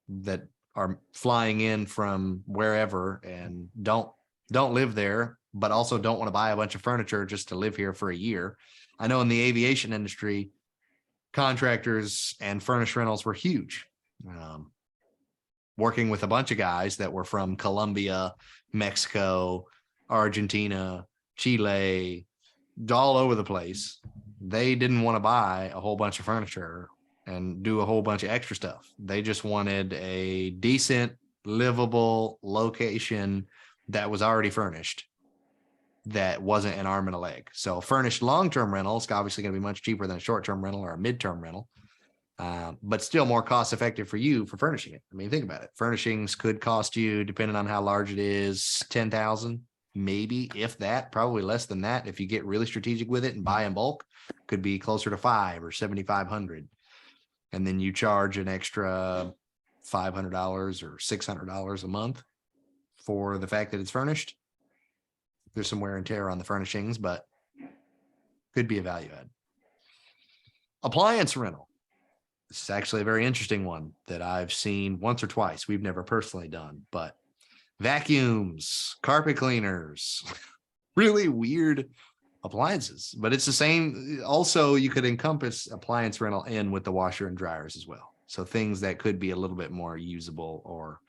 [SPEAKER 1] that are flying in from wherever and don't live there, but also don't want to buy a bunch of furniture just to live here for a year. I know in the aviation industry, contractors and furnished rentals were huge. Working with a bunch of guys that were from Colombia, Mexico, Argentina, Chile, all over the place. They didn't want to buy a whole bunch of furniture and do a whole bunch of extra stuff. They just wanted a decent, livable location that was already furnished, that wasn't an arm and a leg. So furnished long-term rental is obviously going to be much cheaper than a short-term rental or a midterm rental. But still more cost effective for you for furnishing it. I mean, think about it. Furnishings could cost you, depending on how large it is, 10,000, maybe, if that, probably less than that. If you get really strategic with it and buy in bulk, could be closer to 5 or 7,500. And then you charge an extra $500 or $600 a month for the fact that it's furnished. There's some wear and tear on the furnishings, but could be a value add. Appliance rental. This is actually a very interesting one that I've seen once or twice. We've never personally done, but vacuums, carpet cleaners, really weird appliances, but it's the same. Also, you could encompass appliance rental in with the washer and dryers as well. So things that could be a little bit more usable or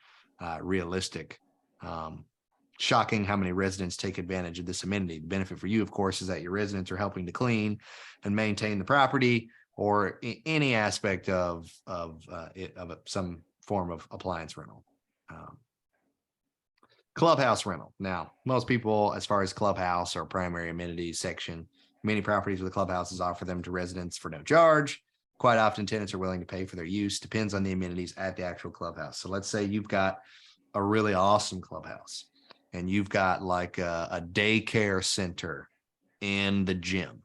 [SPEAKER 1] realistic. Shocking how many residents take advantage of this amenity. The benefit for you, of course, is that your residents are helping to clean and maintain the property, or any aspect of some form of appliance rental. Clubhouse rental. Now, most people, as far as clubhouse or primary amenities section, many properties with clubhouses offer them to residents for no charge. Quite often, tenants are willing to pay for their use. Depends on the amenities at the actual clubhouse. So let's say you've got a really awesome clubhouse and you've got like a daycare center in the gym,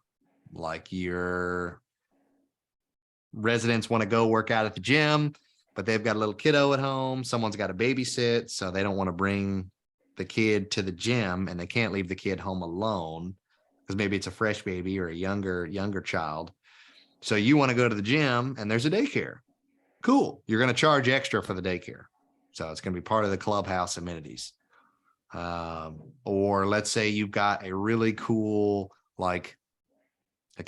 [SPEAKER 1] like your residents want to go work out at the gym, but they've got a little kiddo at home. Someone's got to babysit, so they don't want to bring the kid to the gym, and they can't leave the kid home alone because maybe it's a fresh baby or a younger child. So you want to go to the gym, and there's a daycare. Cool. You're going to charge extra for the daycare, so it's going to be part of the clubhouse amenities. Or let's say you've got a really cool like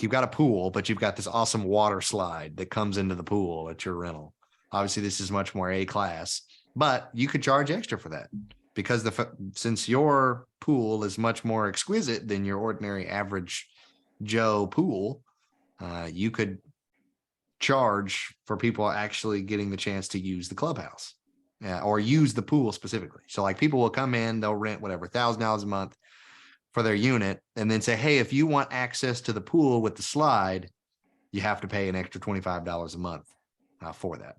[SPEAKER 1] you've got a pool, but you've got this awesome water slide that comes into the pool at your rental. Obviously, this is much more A class, but you could charge extra for that because since your pool is much more exquisite than your ordinary average Joe pool, you could charge for people actually getting the chance to use the clubhouse or use the pool specifically. So like people will come in, they'll rent whatever, $1,000 a month for their unit and then say, hey, if you want access to the pool with the slide, you have to pay an extra $25 a month for that.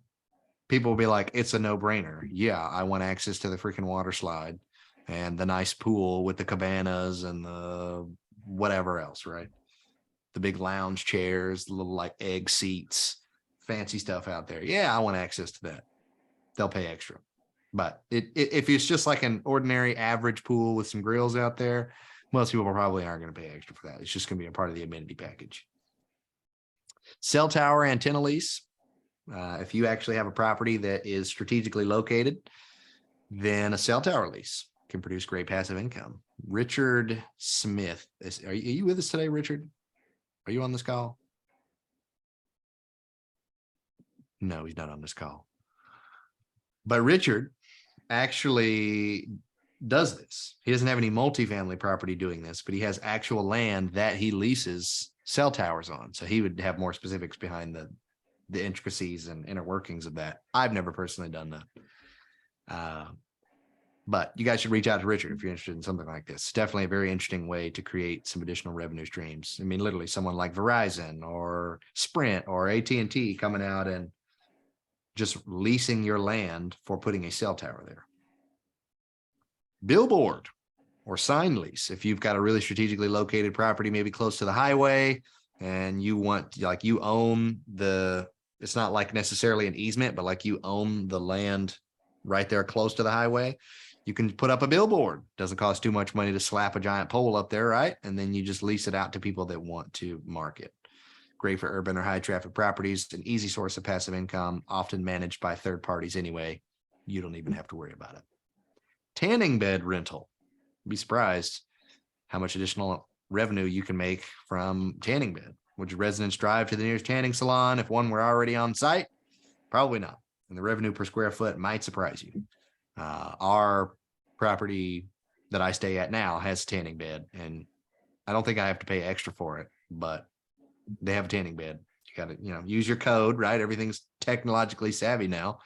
[SPEAKER 1] People will be like, it's a no-brainer. Yeah, I want access to the freaking water slide and the nice pool with the cabanas and the whatever else, right? The big lounge chairs, the little like egg seats, fancy stuff out there. Yeah, I want access to that. They'll pay extra. But if it's just like an ordinary average pool with some grills out there, most people probably aren't going to pay extra for that. It's just going to be a part of the amenity package. Cell tower antenna lease. If you actually have a property that is strategically located, then a cell tower lease can produce great passive income. Richard Smith, are you with us today, Richard? Are you on this call? No, he's not on this call. But Richard actually does this. He doesn't have any multifamily property doing this, but he has actual land that he leases cell towers on. So he would have more specifics behind the intricacies and inner workings of that. I've never personally done that. But you guys should reach out to Richard if you're interested in something like this. It's definitely a very interesting way to create some additional revenue streams. I mean, literally someone like Verizon or Sprint or AT&T coming out and just leasing your land for putting a cell tower there. Billboard or sign lease. If you've got a really strategically located property, maybe close to the highway, and you want, like, you own the, it's not like necessarily an easement, but like you own the land right there close to the highway, you can put up a billboard. Doesn't cost too much money to slap a giant pole up there, right? And then you just lease it out to people that want to market. Great for urban or high traffic properties, an easy source of passive income, often managed by third parties anyway. You don't even have to worry about it. Tanning bed rental. Be surprised how much additional revenue you can make from tanning bed. Would your residents drive to the nearest tanning salon if one were already on site? Probably not. And the revenue per square foot might surprise you. Our property that I stay at now has a tanning bed, and I don't think I have to pay extra for it, but they have a tanning bed. You got to, use your code, right? Everything's technologically savvy now.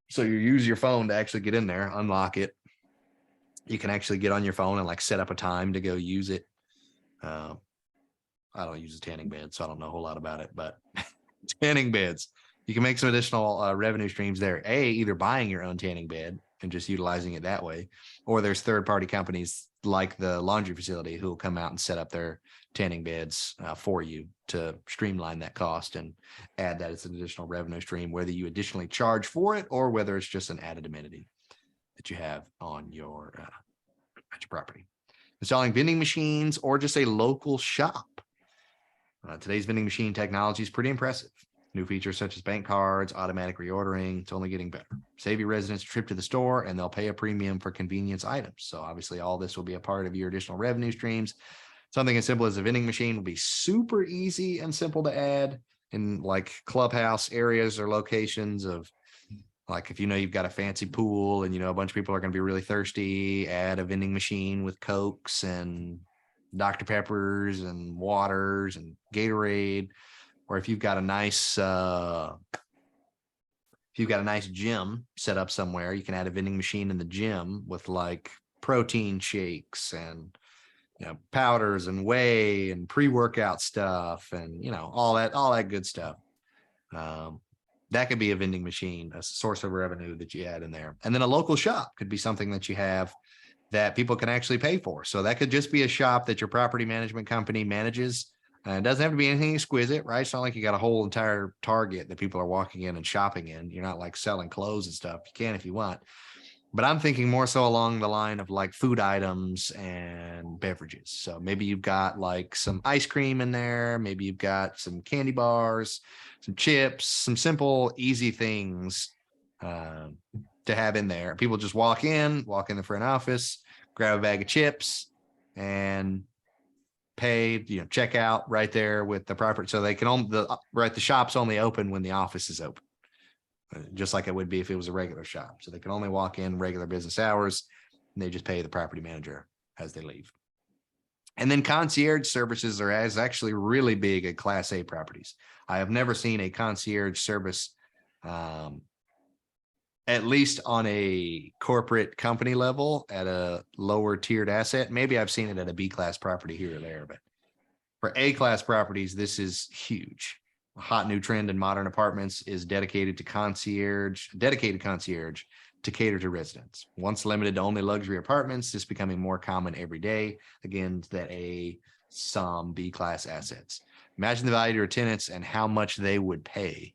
[SPEAKER 1] So you use your phone to actually get in there, unlock it. You can actually get on your phone and like set up a time to go use it. I don't use a tanning bed, so I don't know a whole lot about it, but tanning beds, you can make some additional revenue streams there. Either buying your own tanning bed and just utilizing it that way, or there's third-party companies like the laundry facility who will come out and set up their tanning beds for you to streamline that cost and add that as an additional revenue stream, whether you additionally charge for it or whether it's just an added amenity that you have on your at your property. Installing vending machines or just a local shop. Today's vending machine technology is pretty impressive. New features such as bank cards, automatic reordering, it's only getting better. Save your residents a trip to the store and they'll pay a premium for convenience items. So obviously all this will be a part of your additional revenue streams. Something as simple as a vending machine will be super easy and simple to add in like clubhouse areas or locations of, like, if you've got a fancy pool and a bunch of people are going to be really thirsty, add a vending machine with Cokes and Dr. Peppers and waters and Gatorade. Or if you've got a nice gym set up somewhere, you can add a vending machine in the gym with like protein shakes and powders and whey and pre-workout stuff and all that good stuff. That could be a vending machine, a source of revenue that you add in there. And then a local shop could be something that you have that people can actually pay for. So that could just be a shop that your property management company manages. It doesn't have to be anything exquisite, right? It's not like you got a whole entire Target that people are walking in and shopping in. You're not like selling clothes and stuff. You can if you want. But I'm thinking more so along the line of like food items and beverages. So maybe you've got like some ice cream in there. Maybe you've got some candy bars, some chips, some simple, easy things to have in there. People just walk in the front office, grab a bag of chips and pay, check out right there with the property. So they can only, the shop's only open when the office is open. Just like it would be if it was a regular shop. So they can only walk in regular business hours and they just pay the property manager as they leave. And then concierge services are actually really big at Class A properties. I have never seen a concierge service, at least on a corporate company level at a lower tiered asset. Maybe I've seen it at a B class property here or there, but for A class properties, this is huge. A hot new trend in modern apartments is dedicated concierge to cater to residents. Once limited to only luxury apartments, this becoming more common every day. Again, that some B-class assets. Imagine the value to your tenants and how much they would pay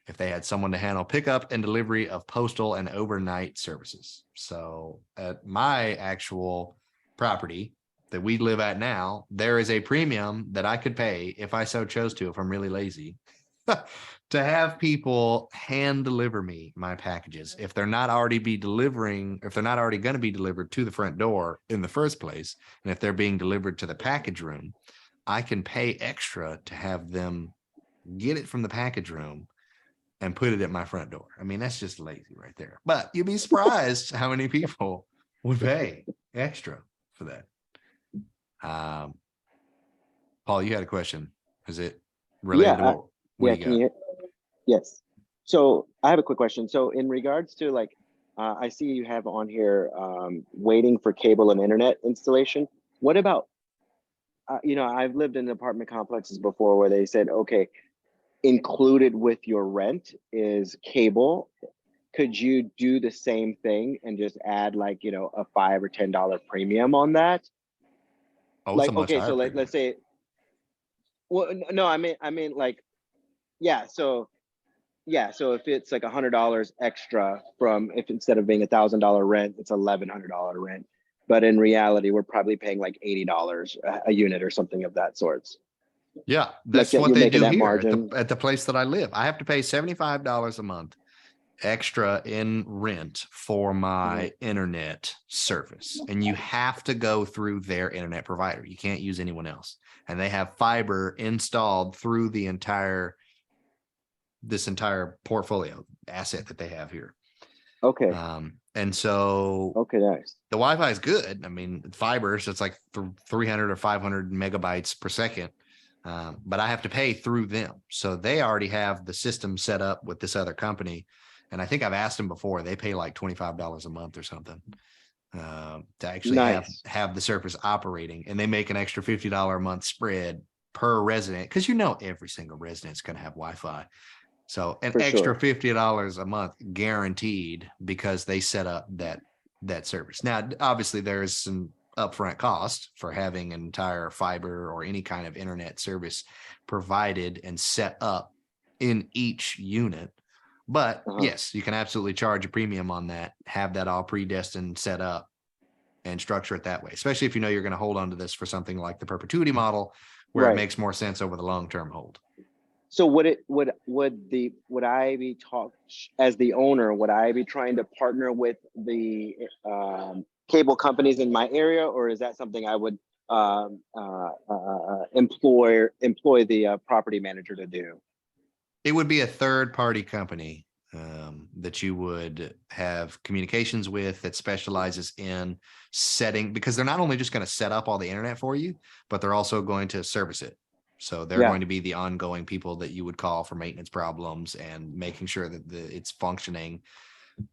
[SPEAKER 1] if they had someone to handle pickup and delivery of postal and overnight services. So at my actual property that we live at now, there is a premium that I could pay if I so chose to, if I'm really lazy, to have people hand deliver me my packages. If they're not already going to be delivered to the front door in the first place, and if they're being delivered to the package room, I can pay extra to have them get it from the package room and put it at my front door. I mean, that's just lazy right there. But you'd be surprised how many people would pay extra for that. Paul, you had a question. Is it related to what
[SPEAKER 9] can you hear? Yes. So I have a quick question. So in regards to like I see you have on here waiting for cable and internet installation. What about, I've lived in apartment complexes before where they said, okay, included with your rent is cable. Could you do the same thing and just add like, a $5 or $10 premium on that?
[SPEAKER 1] Oh, it's
[SPEAKER 9] Like,
[SPEAKER 1] a much
[SPEAKER 9] okay,
[SPEAKER 1] higher
[SPEAKER 9] so
[SPEAKER 1] premium.
[SPEAKER 9] let's say, well, no, I mean like, yeah, so if it's like $100 extra from, if instead of being $1,000 rent, it's $1,100 rent. But in reality, we're probably paying like $80 a unit or something of that sorts.
[SPEAKER 1] Yeah,
[SPEAKER 9] Like
[SPEAKER 1] that's
[SPEAKER 9] that,
[SPEAKER 1] what
[SPEAKER 9] you're
[SPEAKER 1] they
[SPEAKER 9] making
[SPEAKER 1] do
[SPEAKER 9] that
[SPEAKER 1] here
[SPEAKER 9] margin.
[SPEAKER 1] at the place that I live. I have to pay $75 a month extra in rent for my internet service. And you have to go through their internet provider. You can't use anyone else. And they have fiber installed through this entire portfolio asset that they have here.
[SPEAKER 9] Okay.
[SPEAKER 1] And so
[SPEAKER 9] Okay, nice.
[SPEAKER 1] the Wi-Fi is good. I mean, fiber, so it's like 300 or 500 megabytes per second. But I have to pay through them. So they already have the system set up with this other company. And I think I've asked them before, they pay like $25 a month or something to actually
[SPEAKER 9] Nice.
[SPEAKER 1] have the service operating, and they make an extra $50 a month spread per resident. Cause every single resident's going to have Wi-Fi. So an
[SPEAKER 9] For
[SPEAKER 1] extra
[SPEAKER 9] sure.
[SPEAKER 1] $50 a month guaranteed because they set up that service. Now, obviously there's some upfront cost for having an entire fiber or any kind of internet service provided and set up in each unit. But yes, you can absolutely charge a premium on that, have that all predestined, set up, and structure it that way, especially if you're going to hold on to this for something like the perpetuity model, where it makes more sense over the long-term hold.
[SPEAKER 9] So would I be as the owner, would I be trying to partner with the cable companies in my area, or is that something I would employ the property manager to do?
[SPEAKER 1] It would be a third-party company that you would have communications with that specializes in setting, because they're not only just going to set up all the internet for you, but they're also going to service it. So they're going to be the ongoing people that you would call for maintenance problems and making sure that it's functioning.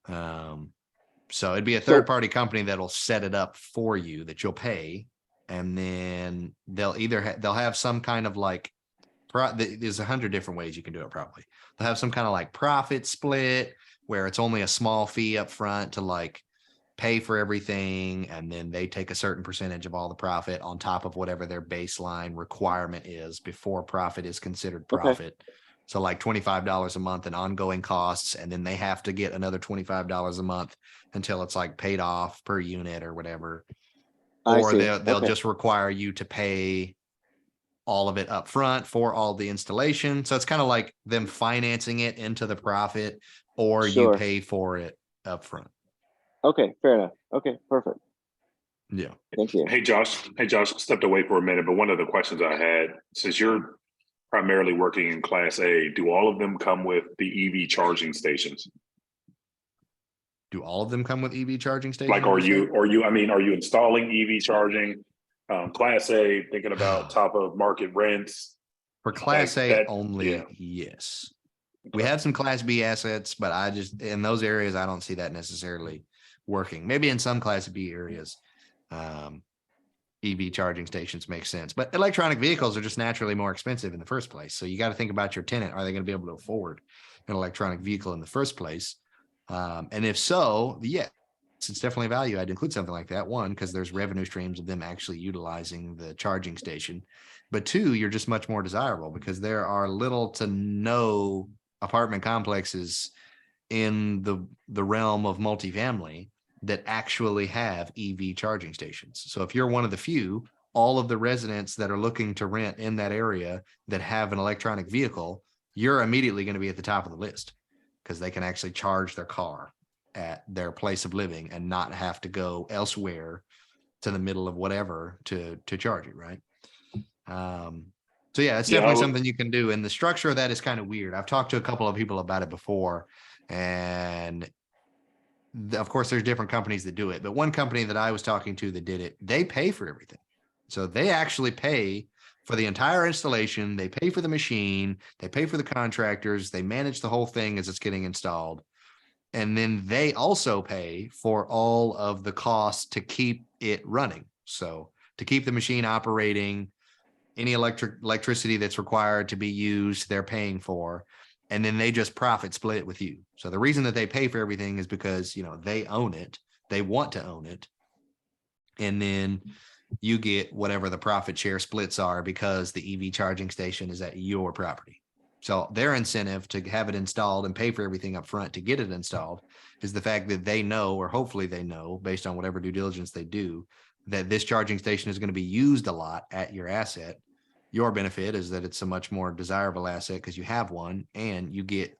[SPEAKER 1] So it'd be a third-party company that'll set it up for you that you'll pay, and then they'll have some kind of like there's 100 different ways you can do it. Probably they'll have some kind of like profit split where it's only a small fee up front to like pay for everything, and then they take a certain percentage of all the profit on top of whatever their baseline requirement is before profit is considered profit. So like $25 a month in ongoing costs, and then they have to get another $25 a month until it's like paid off per unit or whatever. Or they'll just require you to pay all of it up front for all the installation. So it's kind of like them financing it into the profit, or you pay for it up front.
[SPEAKER 9] Okay, fair enough. Okay, perfect.
[SPEAKER 1] Yeah.
[SPEAKER 9] Thank you.
[SPEAKER 8] Hey, Josh, stepped away for a minute, but one of the questions I had, since you're primarily working in Class A, do all of them come with the EV charging stations?
[SPEAKER 1] Do all of them come with EV charging stations?
[SPEAKER 8] Like, are you installing EV charging? Class A, thinking about top of market rents.
[SPEAKER 1] For Class A only, yes. We have some Class B assets, but in those areas, I don't see that necessarily working. Maybe in some Class B areas, EV charging stations make sense, but electronic vehicles are just naturally more expensive in the first place. So you got to think about your tenant. Are they going to be able to afford an electronic vehicle in the first place? And if so, it's definitely a value. I'd include something like that. One, because there's revenue streams of them actually utilizing the charging station. But two, you're just much more desirable because there are little to no apartment complexes in the realm of multifamily that actually have EV charging stations. So if you're one of the few, all of the residents that are looking to rent in that area that have an electronic vehicle, you're immediately going to be at the top of the list because they can actually charge their car at their place of living and not have to go elsewhere to the middle of whatever to charge it, right? So yeah, it's definitely something you can do. And the structure of that is kind of weird. I've talked to a couple of people about it before, and of course there's different companies that do it, but one company that I was talking to that did it, they pay for everything. So they actually pay for the entire installation. They pay for the machine, they pay for the contractors, they manage the whole thing as it's getting installed. And then they also pay for all of the costs to keep it running. So to keep the machine operating, any electricity that's required to be used, they're paying for. And then they just profit split with you. So the reason that they pay for everything is because, you know, they own it. They want to own it. And then you get whatever the profit share splits are because the EV charging station is at your property. So their incentive to have it installed and pay for everything up front to get it installed is the fact that they know, or hopefully they know, based on whatever due diligence they do, that this charging station is going to be used a lot at your asset. Your benefit is that it's a much more desirable asset because you have one and you get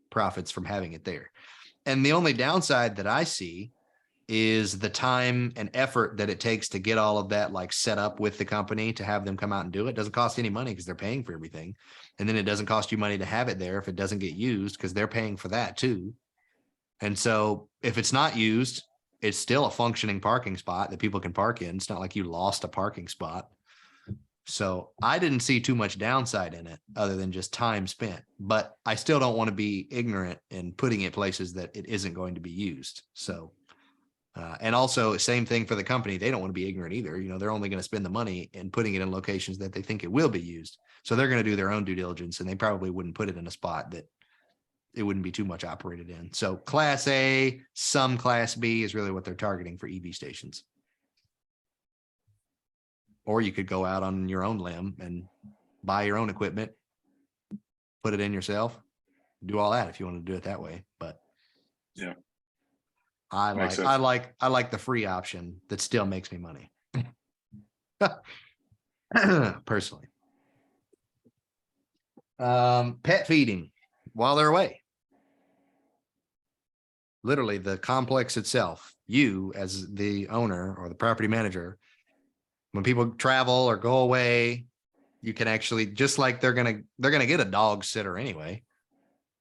[SPEAKER 1] profits from having it there. And the only downside that I see is the time and effort that it takes to get all of that like set up with the company to have them come out and do it. Doesn't cost any money because they're paying for everything. And then it doesn't cost you money to have it there if it doesn't get used because they're paying for that too. And so if it's not used, it's still a functioning parking spot that people can park in. It's not like you lost a parking spot. So I didn't see too much downside in it other than just time spent, but I still don't want to be ignorant in putting it places that it isn't going to be used. So and also same thing for the company. They don't want to be ignorant either. You know, they're only going to spend the money and putting it in locations that they think it will be used. So they're going to do their own due diligence and they probably wouldn't put it in a spot that it wouldn't be too much operated in. So class A, some class B is really what they're targeting for EV stations. Or you could go out on your own limb and buy your own equipment, put it in yourself, do all that if you want to do it that way. But
[SPEAKER 8] Yeah.
[SPEAKER 1] I
[SPEAKER 8] Makes
[SPEAKER 1] like the free option that still makes me money. Personally. Pet feeding while they're away. Literally the complex itself, you as the owner or the property manager, when people travel or go away, you can actually, just like they're gonna get a dog sitter anyway.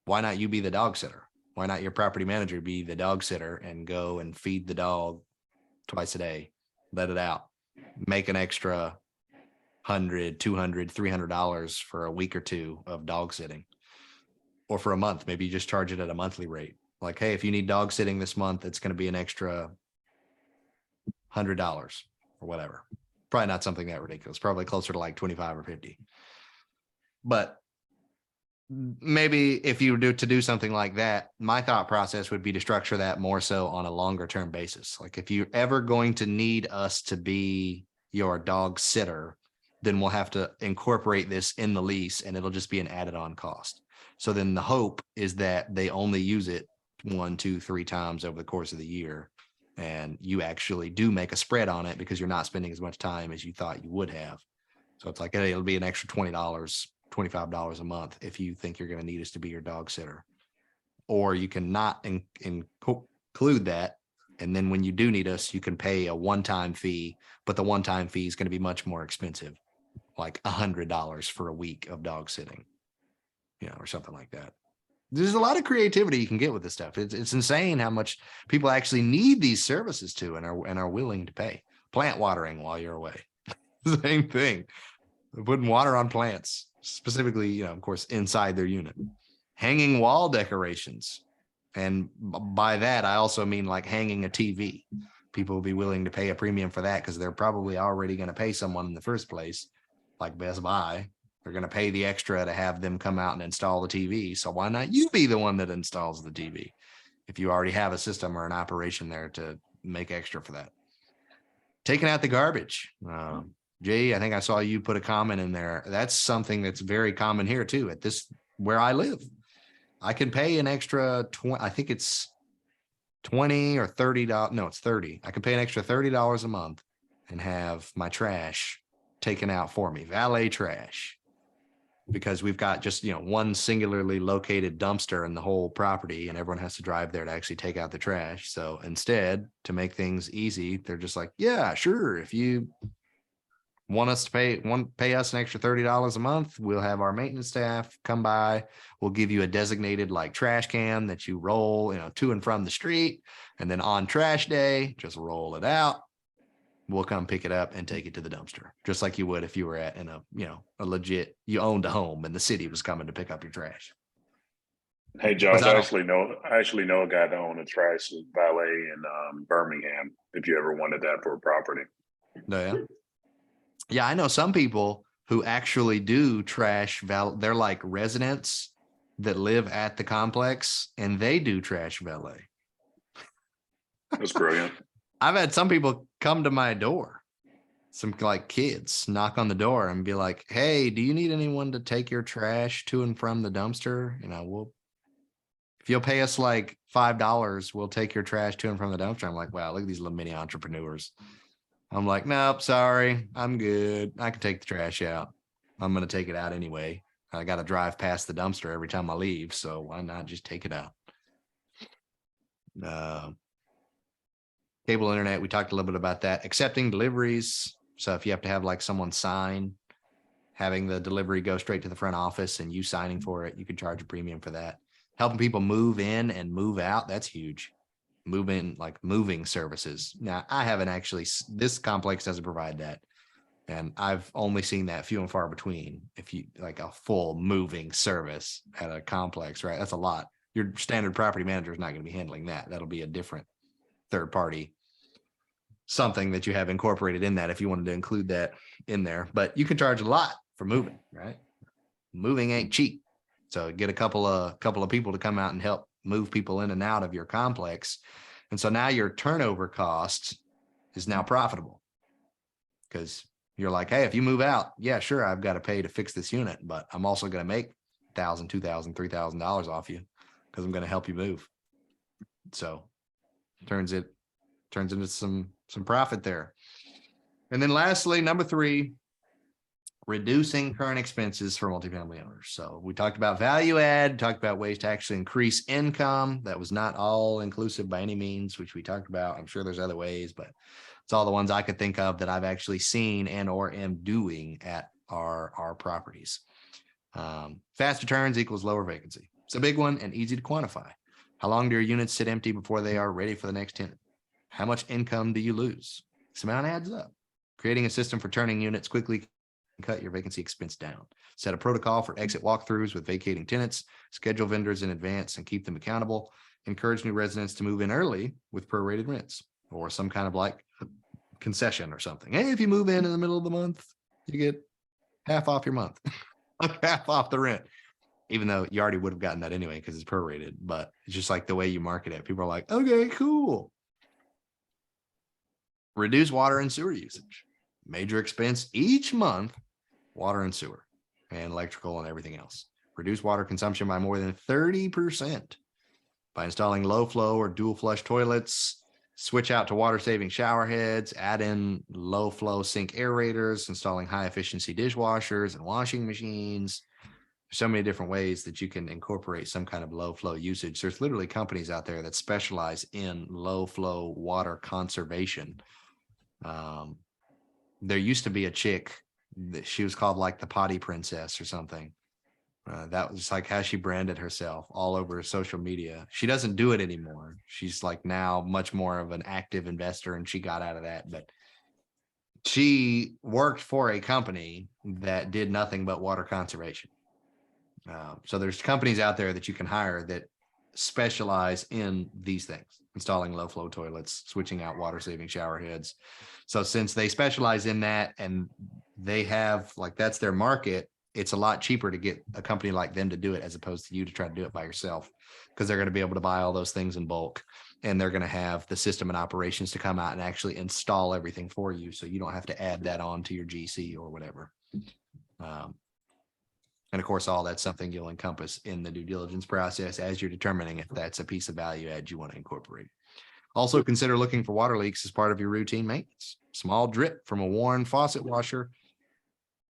[SPEAKER 1] Why not you be the dog sitter? Why not your property manager be the dog sitter and go and feed the dog twice a day, let it out, make an extra $100, $200, $300 for a week or two of dog sitting, or for a month, maybe you just charge it at a monthly rate. Like, hey, if you need dog sitting this month, it's going to be an extra $100 or whatever. Probably not something that ridiculous, probably closer to like 25 or 50. But maybe if you were to do something like that, my thought process would be to structure that more so on a longer term basis. Like if you're ever going to need us to be your dog sitter, then we'll have to incorporate this in the lease and it'll just be an added on cost. So then the hope is that they only use it 1, 2, 3 times over the course of the year. And you actually do make a spread on it because you're not spending as much time as you thought you would have. So it's like, hey, it'll be an extra $20, $25 a month if you think you're going to need us to be your dog sitter. Or you can not include that. And then when you do need us, you can pay a one-time fee, but the one-time fee is going to be much more expensive, like $100 for a week of dog sitting, you know, or something like that. There's a lot of creativity you can get with this stuff. It's insane how much people actually need these services to and are willing to pay. Plant watering while you're away. Same thing. Putting water on plants, specifically, you know, of course, inside their unit. Hanging wall decorations. And by that, I also mean like hanging a TV. People will be willing to pay a premium for that because they're probably already going to pay someone in the first place, like Best Buy. They're going to pay the extra to have them come out and install the TV. So why not you be the one that installs the TV if you already have a system or an operation there to make extra for that? Taking out the garbage. Jay, I think I saw you put a comment in there. That's something that's very common here too. At this, where I live, I can pay an extra 20, I think it's 20 or $30. No, it's 30. I can pay an extra $30 a month and have my trash taken out for me, valet trash. Because we've got just, you know, one singularly located dumpster in the whole property and everyone has to drive there to actually take out the trash. So instead, to make things easy, they're just like, yeah, sure. If you want us to pay us an extra $30 a month, we'll have our maintenance staff come by. We'll give you a designated like trash can that you roll, you know, to and from the street. And then on trash day, just roll it out. We'll come pick it up and take it to the dumpster, just like you would if you were a legit, you owned a home and the city was coming to pick up your trash.
[SPEAKER 8] Hey,
[SPEAKER 1] Which
[SPEAKER 8] Josh,
[SPEAKER 1] I
[SPEAKER 8] I
[SPEAKER 1] don't-
[SPEAKER 8] actually know a guy that owned a trash valet in Birmingham. If you ever wanted that for a property.
[SPEAKER 1] No, yeah. Yeah, I know some people who actually do they're like residents that live at the complex and they do trash valet.
[SPEAKER 8] That's brilliant.
[SPEAKER 1] I've had some people come to my door, some like kids knock on the door and be like, "Hey, do you need anyone to take your trash to and from the dumpster? You know, if you'll pay us like $5, we'll take your trash to and from the dumpster." I'm like, wow, look at these little mini entrepreneurs. I'm like, nope, sorry, I'm good. I can take the trash out. I'm going to take it out anyway. I got to drive past the dumpster every time I leave. So why not just take it out? Cable internet, we talked a little bit about that. Accepting deliveries. So if you have to have like someone sign, having the delivery go straight to the front office and you signing for it, you could charge a premium for that. Helping people move in and move out, that's huge. Move in, like moving services. Now, I haven't actually, this complex doesn't provide that. And I've only seen that few and far between. If you like a full moving service at a complex, right? That's a lot. Your standard property manager is not going to be handling that. That'll be a different third party, something that you have incorporated in that if you wanted to include that in there. But you can charge a lot for moving, right? Moving ain't cheap. So get a couple of people to come out and help move people in and out of your complex. And so now your turnover cost is now profitable because you're like, hey, if you move out, yeah, sure, I've got to pay to fix this unit, but I'm also going to make $1,000, $2,000, $3,000 off you because I'm going to help you move. So turns into some profit there. And then lastly, number 3, reducing current expenses for multifamily owners. So we talked about value add, talked about ways to actually increase income. That was not all inclusive by any means, which we talked about. I'm sure there's other ways, but it's all the ones I could think of that I've actually seen and or am doing at our properties. Faster turns equals lower vacancy. It's a big one and easy to quantify. How long do your units sit empty before they are ready for the next tenant? How much income do you lose? This amount adds up. Creating a system for turning units quickly can cut your vacancy expense down. Set a protocol for exit walkthroughs with vacating tenants, schedule vendors in advance and keep them accountable. Encourage new residents to move in early with prorated rents or some kind of like concession or something. Hey, if you move in the middle of the month, you get half off your month, half off the rent, even though you already would have gotten that anyway because it's prorated. But it's just like the way you market it. People are like, okay, cool. Reduce water and sewer usage. Major expense each month, water and sewer and electrical and everything else. Reduce water consumption by more than 30% by installing low flow or dual flush toilets, switch out to water saving shower heads, add in low flow sink aerators, installing high efficiency dishwashers and washing machines. There's so many different ways that you can incorporate some kind of low flow usage. There's literally companies out there that specialize in low flow water conservation. There used to be a chick that she was called like the potty princess or something. That was like how she branded herself all over social media. She doesn't do it anymore. She's like now much more of an active investor and she got out of that. But she worked for a company that did nothing but water conservation. So there's companies out there that you can hire that specialize in these things, installing low flow toilets, switching out water saving shower heads. So since they specialize in that and they have like, that's their market, it's a lot cheaper to get a company like them to do it as opposed to you to try to do it by yourself, because they're going to be able to buy all those things in bulk and they're going to have the system and operations to come out and actually install everything for you. So you don't have to add that on to your GC or whatever. And of course, all that's something you'll encompass in the due diligence process as you're determining if that's a piece of value add you want to incorporate. Also consider looking for water leaks as part of your routine maintenance. Small drip from a worn faucet washer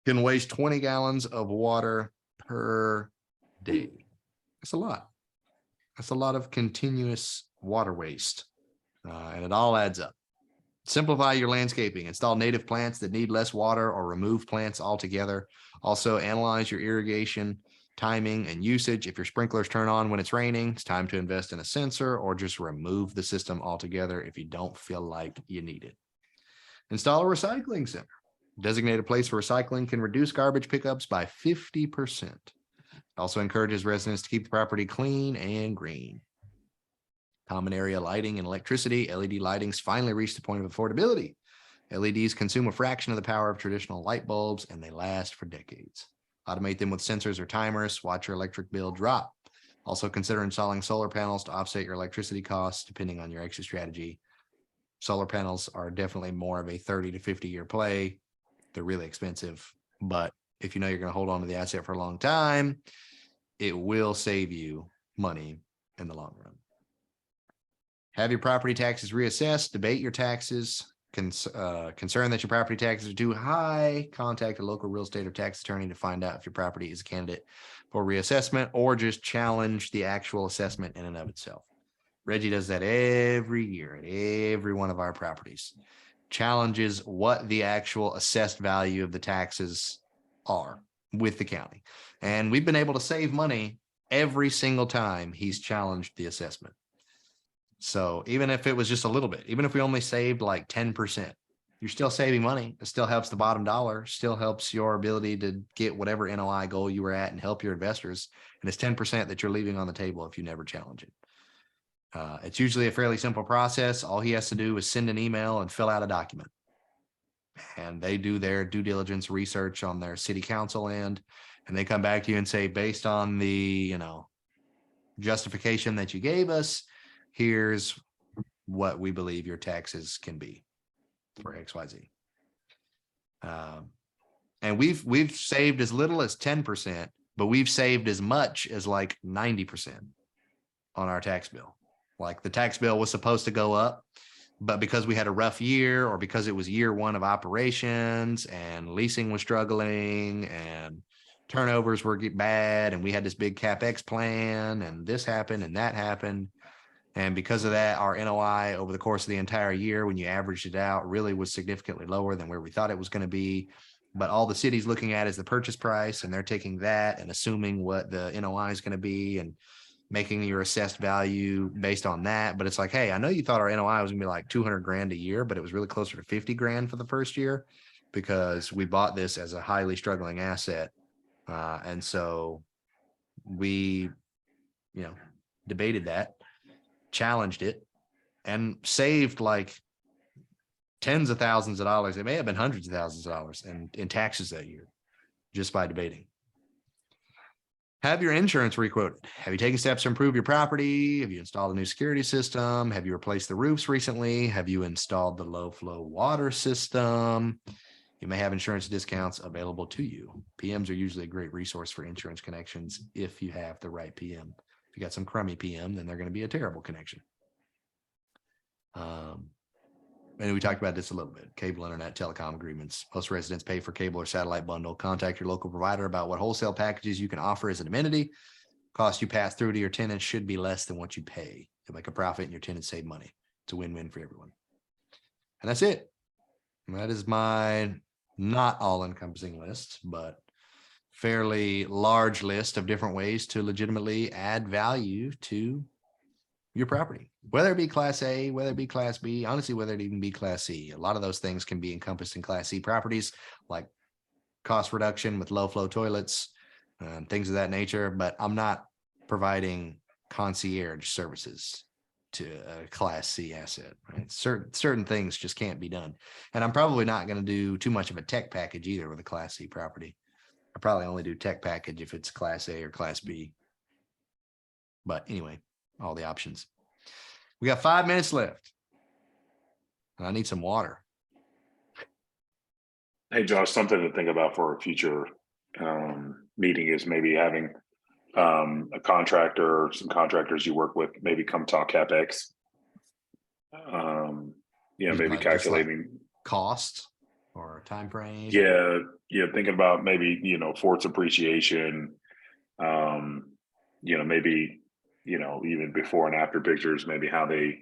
[SPEAKER 1] can waste 20 gallons of water per day. That's a lot. That's a lot of continuous water waste. And it all adds up. Simplify your landscaping. Install native plants that need less water or remove plants altogether. Also analyze your irrigation timing and usage. If your sprinklers turn on when it's raining, it's time to invest in a sensor or just remove the system altogether if you don't feel like you need it. Install a recycling center. Designated place for recycling can reduce garbage pickups by 50%. Also encourages residents to keep the property clean and green. Common area lighting and electricity. LED lighting's finally reached the point of affordability. LEDs consume a fraction of the power of traditional light bulbs, and they last for decades. Automate them with sensors or timers. Watch your electric bill drop. Also consider installing solar panels to offset your electricity costs, depending on your exit strategy. Solar panels are definitely more of a 30 to 50 year play. They're really expensive, but if you know you're going to hold on to the asset for a long time, it will save you money in the long run. Have your property taxes reassessed. Debate your taxes. Concern that your property taxes are too high. Contact a local real estate or tax attorney to find out if your property is a candidate for reassessment, or just challenge the actual assessment in and of itself. Reggie does that every year at every one of our properties. Challenges what the actual assessed value of the taxes are with the county. And we've been able to save money every single time he's challenged the assessment. So even if it was just a little bit, even if we only saved like 10%, you're still saving money. It still helps the bottom dollar, still helps your ability to get whatever NOI goal you were at and help your investors. And it's 10% that you're leaving on the table if you never challenge it. It's usually a fairly simple process. All he has to do is send an email and fill out a document. And they do their due diligence research on their city council end, and they come back to you and say, based on the, justification that you gave us, here's what we believe your taxes can be for XYZ. And we've saved as little as 10%, but we've saved as much as like 90% on our tax bill. Like the tax bill was supposed to go up, but because we had a rough year, or because it was year one of operations and leasing was struggling and turnovers were bad, and we had this big CapEx plan and this happened and that happened. And because of that, our NOI over the course of the entire year, when you averaged it out, really was significantly lower than where we thought it was going to be. But all the city's looking at is the purchase price, and they're taking that and assuming what the NOI is going to be and making your assessed value based on that. But it's like, hey, I know you thought our NOI was gonna be like 200 grand a year, but it was really closer to 50 grand for the first year because we bought this as a highly struggling asset. And so we, debated that, challenged it, and saved like tens of thousands of dollars. It may have been hundreds of thousands of dollars in taxes that year just by debating. Have your insurance requoted. Have you taken steps to improve your property? Have you installed a new security system? Have you replaced the roofs recently? Have you installed the low flow water system? You may have insurance discounts available to you. PMs are usually a great resource for insurance connections if you have the right PM. If you got some crummy PM, then they're going to be a terrible connection. And we talked about this a little bit. Cable, internet, telecom agreements. Most residents pay for cable or satellite bundle. Contact your local provider about what wholesale packages you can offer as an amenity. Cost you pass through to your tenants should be less than what you pay. You'll make a profit and your tenants save money. It's a win-win for everyone. And that's it. That is my not all-encompassing list, but fairly large list of different ways to legitimately add value to your property, whether it be class A, whether it be class B, honestly, whether it even be class C. A lot of those things can be encompassed in class C properties, like cost reduction with low flow toilets, things of that nature. But I'm not providing concierge services to a class C asset, right? Certain things just can't be done. And I'm probably not going to do too much of a tech package either with a class C property. I probably only do tech package if it's class A or class B. But anyway, all the options. We got 5 minutes left. And I need some water.
[SPEAKER 8] Hey, Josh, something to think about for a future meeting is maybe having a contractor or some contractors you work with maybe come talk CapEx. Maybe
[SPEAKER 1] Like,
[SPEAKER 8] calculating
[SPEAKER 1] cost or time frame.
[SPEAKER 8] Yeah, thinking about maybe, forts appreciation, maybe, even before and after pictures, maybe how they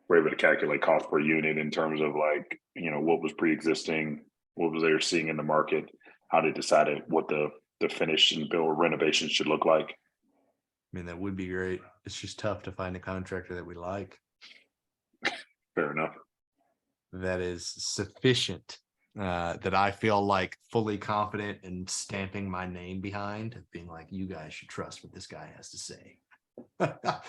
[SPEAKER 8] were able to calculate cost per unit in terms of like, what was pre-existing, what was they were seeing in the market, how they decided what the finish and build renovation should look like.
[SPEAKER 1] I mean, that would be great. It's just tough to find a contractor that we like.
[SPEAKER 8] Fair enough.
[SPEAKER 1] That is sufficient that I feel like fully confident in stamping my name behind, being like, you guys should trust what this guy has to say. But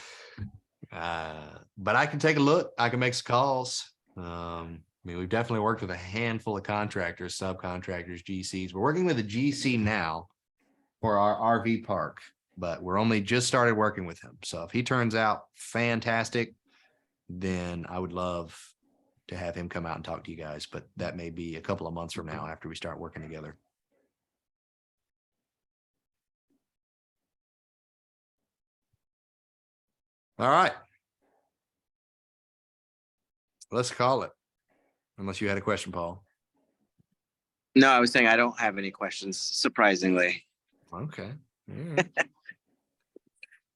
[SPEAKER 1] I can take a look. I can make some calls. I mean, we've definitely worked with a handful of contractors, subcontractors, GCs. We're working with a GC now for our RV park, but we're only just started working with him. So if he turns out fantastic, then I would love to have him come out and talk to you guys, but that may be a couple of months from now after we start working together. All right. Let's call it. Unless you had a question, Paul.
[SPEAKER 9] No, I was saying I don't have any questions, surprisingly.
[SPEAKER 1] Okay. All right.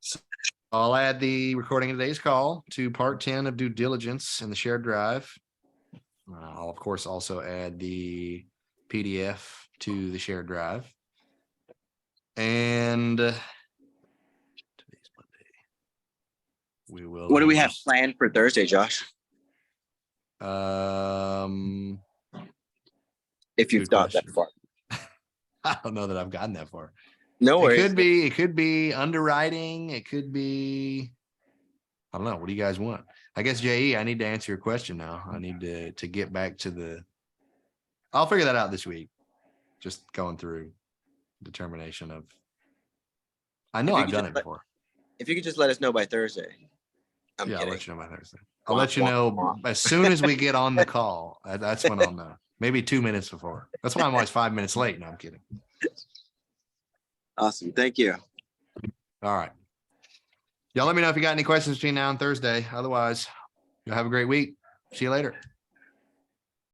[SPEAKER 1] So I'll add the recording of today's call to part 10 of due diligence in the shared drive. I'll of course also add the PDF to the shared drive. And today's Monday. We will.
[SPEAKER 9] What do we have planned for Thursday, Josh? If you've
[SPEAKER 1] good
[SPEAKER 9] got that
[SPEAKER 1] question.
[SPEAKER 9] far.
[SPEAKER 1] I don't know that I've gotten that far.
[SPEAKER 9] No worries.
[SPEAKER 1] It could be underwriting. It could be, I don't know. What do you guys want? I guess JE, I need to answer your question now. I need to get back to I'll figure that out this week. Just going through determination of, I know I've done it before.
[SPEAKER 9] If you could just let us know by Thursday.
[SPEAKER 1] I'll let you know by Thursday. I'll let you know as soon as we get on the call. That's when I'll know. Maybe 2 minutes before. That's why I'm always 5 minutes late. No, I'm kidding.
[SPEAKER 9] Awesome. Thank you.
[SPEAKER 1] All right. Y'all let me know if you got any questions between now and Thursday. Otherwise, you'll have a great week. See you later.